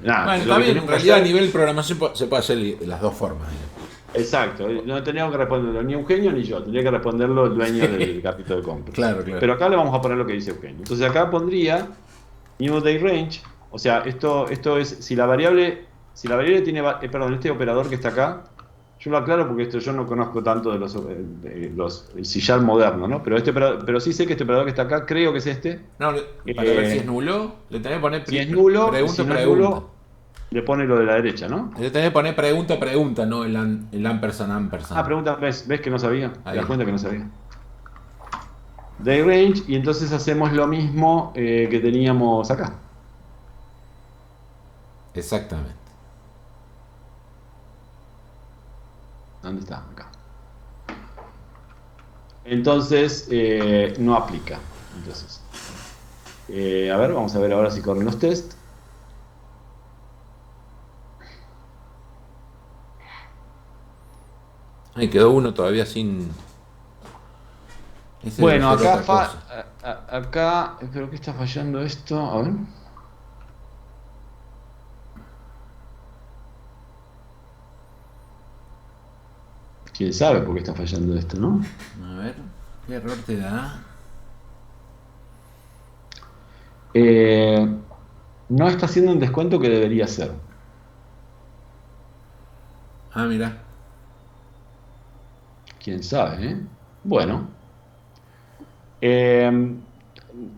nada, Bueno, lo está que bien, en tenemos que realidad a hacer. nivel programación se puede hacer de las dos formas. Exacto, no teníamos que responderlo ni Eugenio ni yo, tendría que responderlo el dueño del carrito de compras. Claro, claro. Pero acá le vamos a poner lo que dice Eugenio. Entonces acá pondría new day range, o sea, esto es si la variable tiene, perdón, este operador que está acá, yo lo aclaro porque yo no conozco tanto el C# moderno, ¿no? Pero sí sé que este operador que está acá, creo que es este. No, para ver si es Eh, nulo, le tenés que poner si es nulo, pregunta, si no es pregunta. nulo, le pone lo de la derecha, ¿no? Le tenés que poner pregunta, pregunta, no el ampersand, Ah, ampersand. pregunta, ¿ves que no sabía? ¿Te Ahí. das cuenta que no sabía? Day range, y entonces hacemos lo mismo que teníamos acá. Exactamente. ¿Dónde está? Acá. Entonces, no aplica. Entonces, a ver, vamos a ver ahora si corren los test. Ahí quedó uno todavía sin. Ese debe Bueno, ser acá, otra cosa. acá, ¿pero qué está fallando esto? A ver. ¿Quién sabe por qué está fallando esto, no? A ver, ¿qué error te da? Eh, no está haciendo un descuento que debería ser. Ah, mira. ¿Quién sabe, eh? Bueno. Eh,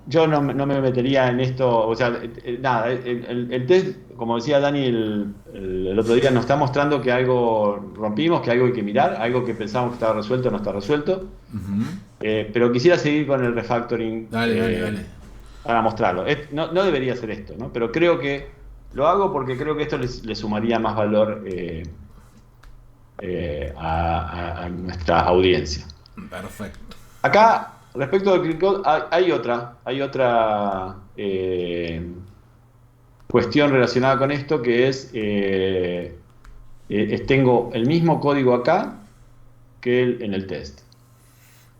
yo no me metería en esto, o sea, nada, el test, como decía Dani el otro día, nos está mostrando que algo rompimos, que algo hay que mirar, algo que pensábamos que estaba resuelto no está resuelto. Ujú. Pero quisiera seguir con el refactoring Dale. para mostrarlo. No debería ser esto, ¿no? Pero creo que lo hago porque creo que esto le sumaría más valor a nuestra audiencia. Perfecto. Acá, respecto del clean code, hay otra cuestión relacionada con esto que tengo el mismo código acá que en el test,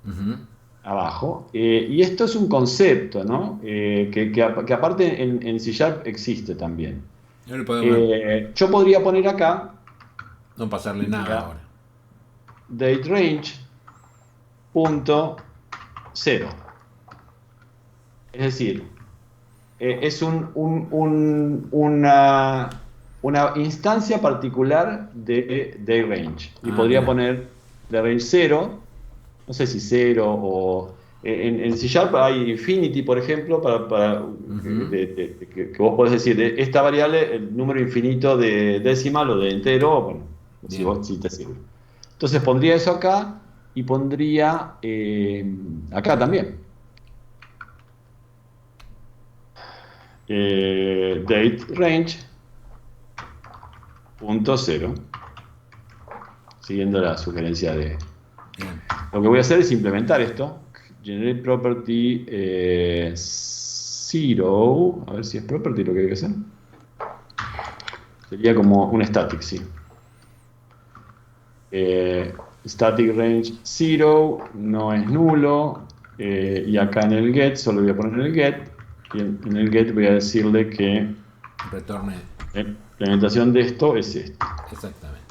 Ujú. abajo. Y esto es un concepto, ¿no? Que aparte en C# existe también. No le podemos Yo podría poner acá no pasarle nada mira, ahora. dateRange.0. Es decir, es una instancia particular de DayRange. Y Ah, podría mira. poner DayRange 0, no sé si 0 o... En C# hay Infinity, por ejemplo, Ujú. que vos podés decir, esta variable, el número infinito de decimal o de entero, bueno, si te sirve. Entonces pondría eso acá y pondría acá también. Date range .0, siguiendo la sugerencia de... Bien. Lo que voy a hacer es implementar esto. Generate property 0. A ver si es property lo que hay que hacer. Sería como un static, sí. Static range 0 no es nulo. Y acá en el get, solo voy a poner el get. Y en el get voy a decirle que Retorne. la implementación de esto es esto. Exactamente.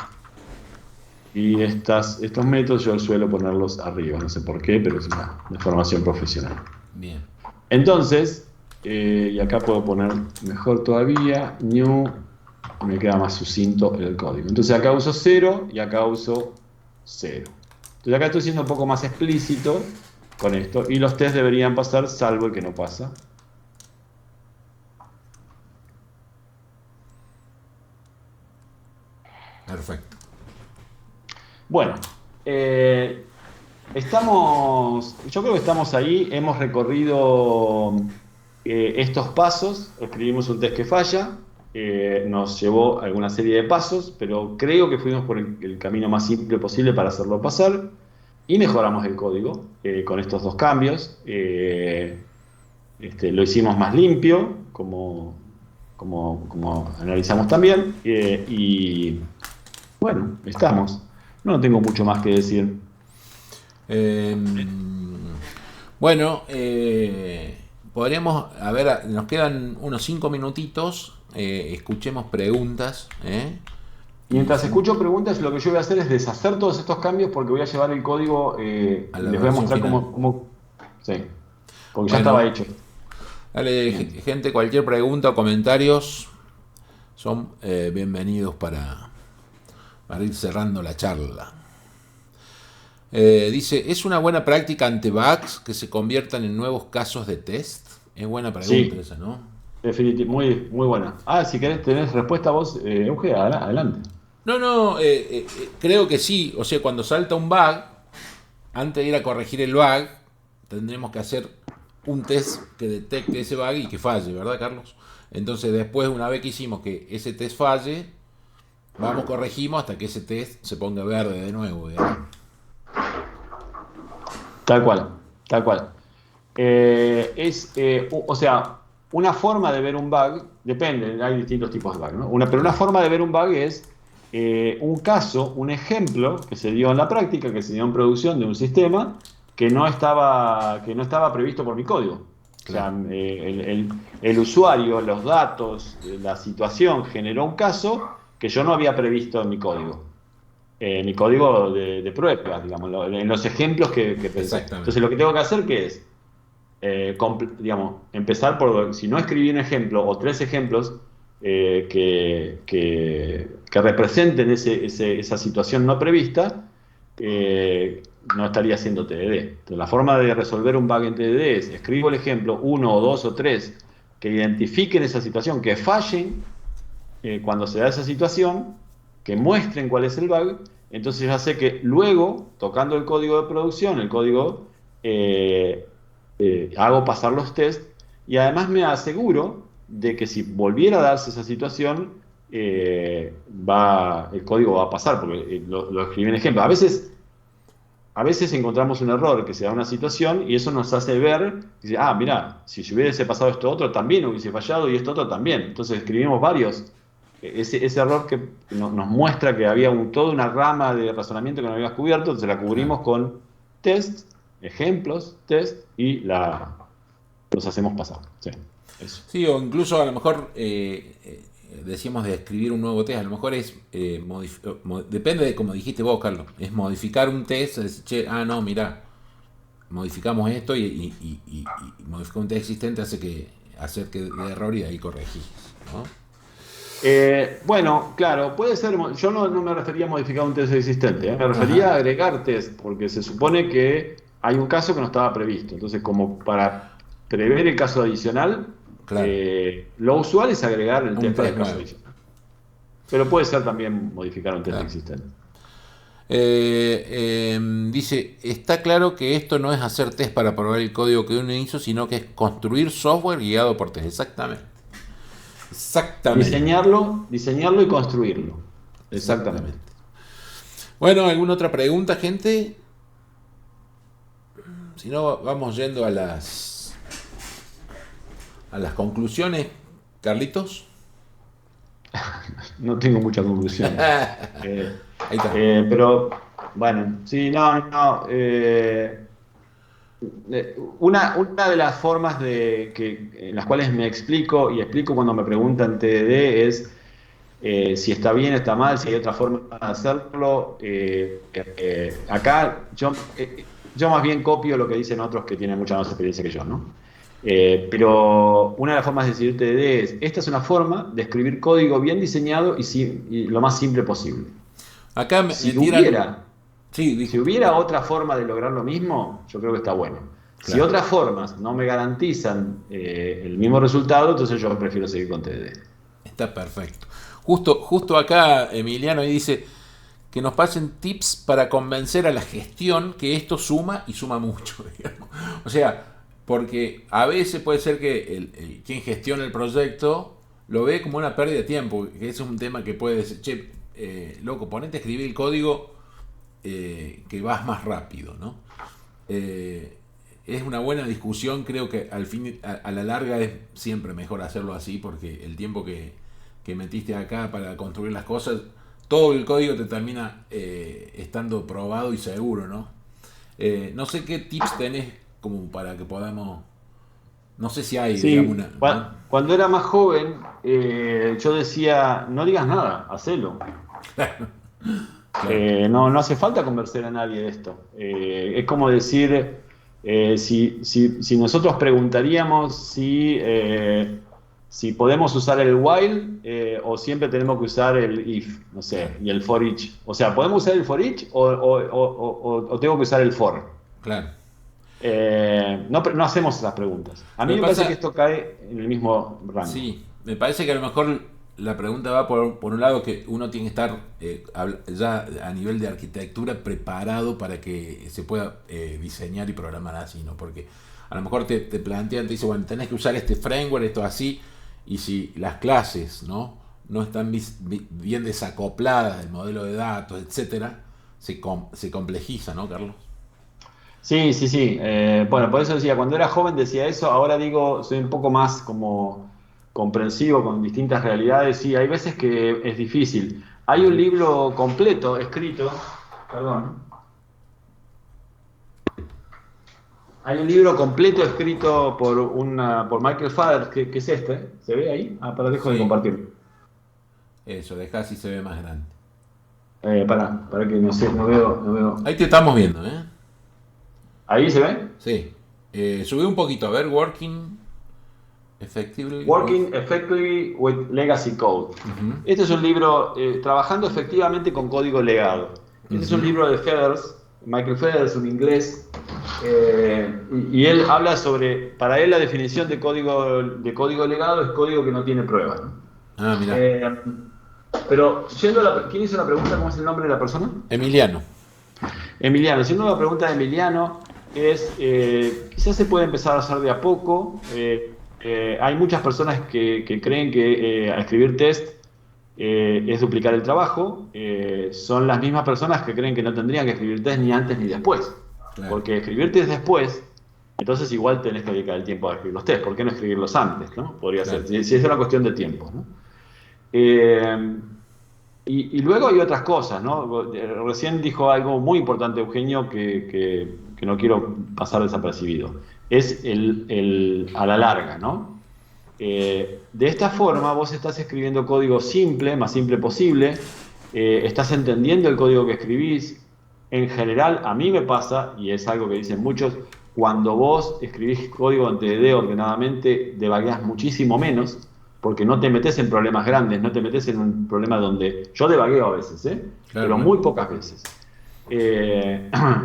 Y estos métodos yo suelo ponerlos arriba, no sé por qué, pero es una formación profesional. Bien. Entonces, y acá puedo poner mejor todavía, new, y me queda más sucinto el código. Entonces acá uso 0 y acá uso 0. Entonces acá estoy siendo un poco más explícito con esto, y los tests deberían pasar, salvo el que no pasa. Perfecto. Bueno, yo creo que estamos ahí, hemos recorrido estos pasos, escribimos un test que falla, nos llevó a alguna serie de pasos, pero creo que fuimos por el camino más simple posible para hacerlo pasar, y mejoramos el código con estos dos cambios. Lo hicimos más limpio, como analizamos también, y bueno, estamos. No tengo mucho más que decir. Bueno, podríamos, a ver, nos quedan unos 5 minutitos, escuchemos preguntas. Mientras escucho preguntas, lo que yo voy a hacer es deshacer todos estos cambios porque voy a llevar el código y A la les voy a versión mostrar final. cómo. Sí, porque ya Bueno, estaba hecho. Dale, gente, cualquier pregunta o comentarios son bienvenidos para ir cerrando la charla. Dice, ¿es una buena práctica ante bugs que se conviertan en nuevos casos de test? Es buena pregunta Sí, esa, ¿no? definitivamente, muy buena. Si querés tener respuesta vos, Euge, adelante. No, creo que sí. O sea, cuando salta un bug, antes de ir a corregir el bug, tendremos que hacer un test que detecte ese bug y que falle, ¿verdad, Carlos? Entonces, después, una vez que hicimos que ese test falle, vamos, corregimos hasta que ese test se ponga verde de nuevo, ¿verdad? Tal cual, tal cual. O sea, una forma de ver un bug, depende, hay distintos tipos de bug, ¿no? Pero una forma de ver un bug es un caso, un ejemplo que se dio en la práctica, que se dio en producción de un sistema que no estaba previsto por mi código. Claro. O sea, el usuario, los datos, la situación generó un caso que yo no había previsto en mi código. Mi código de pruebas, digamos, en los ejemplos que pensé. Exactamente. Entonces lo que tengo que hacer que es, digamos, empezar por, si no escribí un ejemplo o 3 ejemplos que representen esa situación no prevista, no estaría haciendo TDD. Entonces la forma de resolver un bug en TDD es, escribo el ejemplo, 1 o 2 o 3 que identifiquen esa situación, que fallen cuando se da esa situación, que muestren cuál es el bug. Entonces ya sé que luego, tocando el código de producción, el código, hago pasar los tests y además me aseguro de que si volviera a darse esa situación, el código va a pasar, porque lo escribí en ejemplo. A veces encontramos un error que se da una situación y eso nos hace ver, dice, mira, si se hubiese pasado esto otro también hubiese fallado y esto otro también. Entonces escribimos varios. Ese error que nos muestra que había toda una rama de razonamiento que no habíamos cubierto, entonces la cubrimos con test, ejemplos, test y los hacemos pasar. Sí, eso. Sí, o incluso a lo mejor decíamos de escribir un nuevo test, a lo mejor es, depende de como dijiste vos, Carlos, es modificar un test, es, che, no, mirá, modificamos esto y modificar un test existente hacer que de error y ahí corregís, ¿no? Bueno, claro, puede ser. Yo no me refería a modificar un test existente, me refería a agregar test, porque se supone que hay un caso que no estaba previsto. Entonces, como para prever el caso adicional, Claro. lo usual es agregar el Un test para test el caso nuevo. adicional. pero puede ser también modificar un test existente. Dice, está claro que esto no es hacer test para probar el código que uno hizo, sino que es construir software guiado por test. Exactamente. Diseñarlo y construirlo. Exactamente. Bueno, ¿alguna otra pregunta, gente? Si no, vamos yendo a las conclusiones, Carlitos. No tengo mucha conclusión. Ahí está. Pero, bueno, sí, una de las formas en las cuales me explico y explico cuando me preguntan TDD es si está bien, está mal, si hay otra forma de hacerlo. Acá yo más bien copio lo que dicen otros que tienen mucha más experiencia que yo, ¿no? Pero una de las formas de decir TDD es, esta es una forma de escribir código bien diseñado y lo más simple posible. Acá me Si tiran... si hubiera otra forma de lograr lo mismo, yo creo que está bueno. Claro. Si otras formas no me garantizan el mismo resultado, entonces yo prefiero seguir con TDD. Está perfecto. Justo acá Emiliano ahí dice que nos pasen tips para convencer a la gestión que esto suma y suma mucho, digamos. O sea, porque a veces puede ser que quien gestiona el proyecto lo ve como una pérdida de tiempo, que es un tema que puede decir, che, loco, ponete a escribir el código que vas más rápido, ¿no? Es una buena discusión, creo que a la larga es siempre mejor hacerlo así, porque el tiempo que metiste acá para construir las cosas, todo el código te termina estando probado y seguro, ¿no? No sé qué tips tenés como para que podamos... No sé si hay, Sí, digamos, ¿no? Cuando era más joven, yo decía, no digas nada, hacelo. Claro. No hace falta convencer a nadie de esto. Es como decir, si nosotros preguntaríamos si podemos usar el while o siempre tenemos que usar el if, no sé, y el for each. O sea, ¿podemos usar el for each o tengo que usar el for? Claro. No hacemos esas preguntas. A mí me parece que esto cae en el mismo rango. Sí, me parece que a lo mejor la pregunta va por un lado que uno tiene que estar ya a nivel de arquitectura preparado para que se pueda diseñar y programar así, ¿no? Porque a lo mejor te plantean, te dicen, bueno, tenés que usar este framework, esto así, y si las clases no están bien desacopladas del modelo de datos, etcétera, se complejiza, ¿no, Carlos? Sí. Bueno, por eso decía, cuando era joven decía eso, ahora digo, soy un poco más como comprensivo con distintas realidades. Sí, hay veces que es difícil. Hay un libro completo escrito, perdón. Hay un libro completo escrito por Michael Fader, que es este. ¿Se ve ahí? Para dejo de compartirlo. Eso, dejá si se ve más grande. Para que no sé, no veo. Ahí te estamos viendo, ¿eh? ¿Ahí se ve? Sí. Subí un poquito, a ver, Working Effectively with Legacy Code. Este es un libro, Trabajando efectivamente con código legado. Este es un libro de Feathers, Michael Feathers, un inglés, y él habla sobre, para él la definición de código legado es código que no tiene pruebas, ¿no? Ah, mira. Pero, ¿quién hizo la pregunta? ¿Cómo es el nombre de la persona? Emiliano, Siendo la pregunta de Emiliano, quizás se puede empezar a hacer de a poco. Hay muchas personas que creen que escribir test es duplicar el trabajo. Son las mismas personas que creen que no tendrían que escribir test ni antes ni después. Claro. Porque escribir test después, entonces igual tenés que dedicar el tiempo a escribir los test. ¿Por qué no escribirlos antes, ¿no? Podría ser, si es una cuestión de tiempo, ¿no? Y luego hay otras cosas, ¿no? Recién dijo algo muy importante Eugenio que no quiero pasar desapercibido. Es a la larga, ¿no? De esta forma vos estás escribiendo código simple, más simple posible, estás entendiendo el código que escribís. En general, a mí me pasa, y es algo que dicen muchos, cuando vos escribís código en TDD ordenadamente, debugueás muchísimo menos, porque no te metes en problemas grandes, no te metes en un problema donde... Yo debugueo a veces, pero muy pocas veces.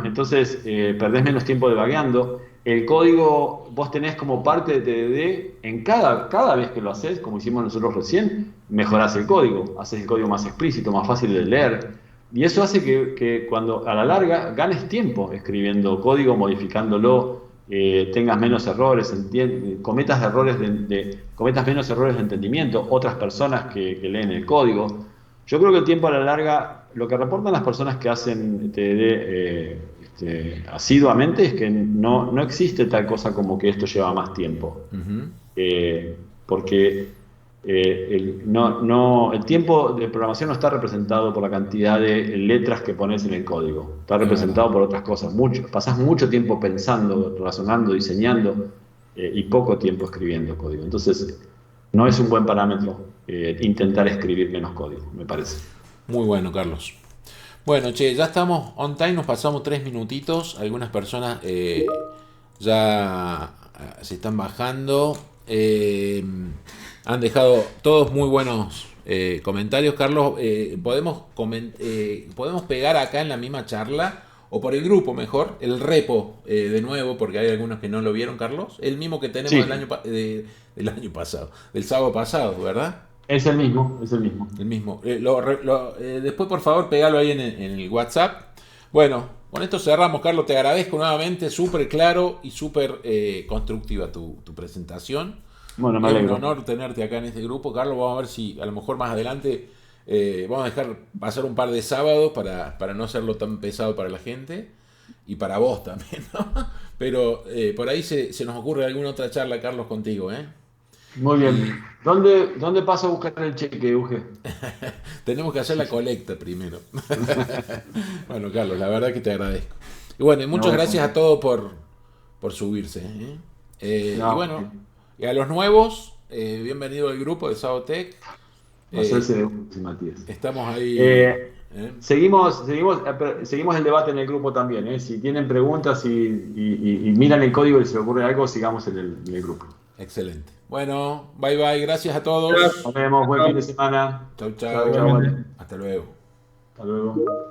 Entonces, perdés menos tiempo debugueando. el código vos tenés como parte de TDD, en cada vez que lo haces, como hicimos nosotros recién, mejorás el código, haces el código más explícito, más fácil de leer. Y eso hace que cuando a la larga ganes tiempo escribiendo código, modificándolo, tengas menos errores, cometas menos errores de entendimiento, otras personas que leen el código. Yo creo que el tiempo a la larga, lo que reportan las personas que hacen TDD asiduamente es que no existe tal cosa como que esto lleva más tiempo. Ujú. Porque el tiempo de programación no está representado por la cantidad de letras que pones en el código, está Es verdad. representado por otras cosas. Pasás mucho tiempo pensando, razonando, diseñando y poco tiempo escribiendo código. Entonces, no es un buen parámetro intentar escribir menos código, me parece. Muy bueno, Carlos. Bueno, che, ya estamos on time, nos pasamos 3 minutitos. Algunas personas ya se están bajando. Han dejado todos muy buenos comentarios. Carlos, podemos pegar acá en la misma charla, o por el grupo mejor, el repo de nuevo, porque hay algunos que no lo vieron, Carlos. El mismo que tenemos Sí, del año pasado, del sábado pasado, ¿verdad? es el mismo, es el mismo. El mismo. Después, por favor, pegalo ahí en el WhatsApp. Bueno, con esto cerramos, Carlos. Te agradezco nuevamente. Súper claro y súper constructiva tu presentación. Bueno, me Es un alegro. honor tenerte acá en este grupo, Carlos. Vamos a ver si a lo mejor más adelante vamos a dejar pasar un par de sábados para no hacerlo tan pesado para la gente y para vos también, ¿no? Pero por ahí se nos ocurre alguna otra charla, Carlos, contigo, ¿eh? Muy bien. Y ¿Dónde paso a buscar el cheque, Uge? tenemos que hacer la colecta primero. Bueno, Carlos, la verdad que te agradezco. Y bueno, y muchas No, gracias a todos por subirse. ¿Eh? Y no, bueno, y a los nuevos, bienvenido al grupo de Sabotec. hacerse Eh, de Uge, Matías. estamos ahí. Eh, ¿Eh? seguimos el debate en el grupo también, ¿eh? Si tienen preguntas y miran el código y se les ocurre algo, sigamos en el grupo. Excelente. Bueno, bye bye, gracias a todos. Nos vemos, buen fin de semana. Chau, Chao, chao, chau. vale. Hasta luego. Hasta luego.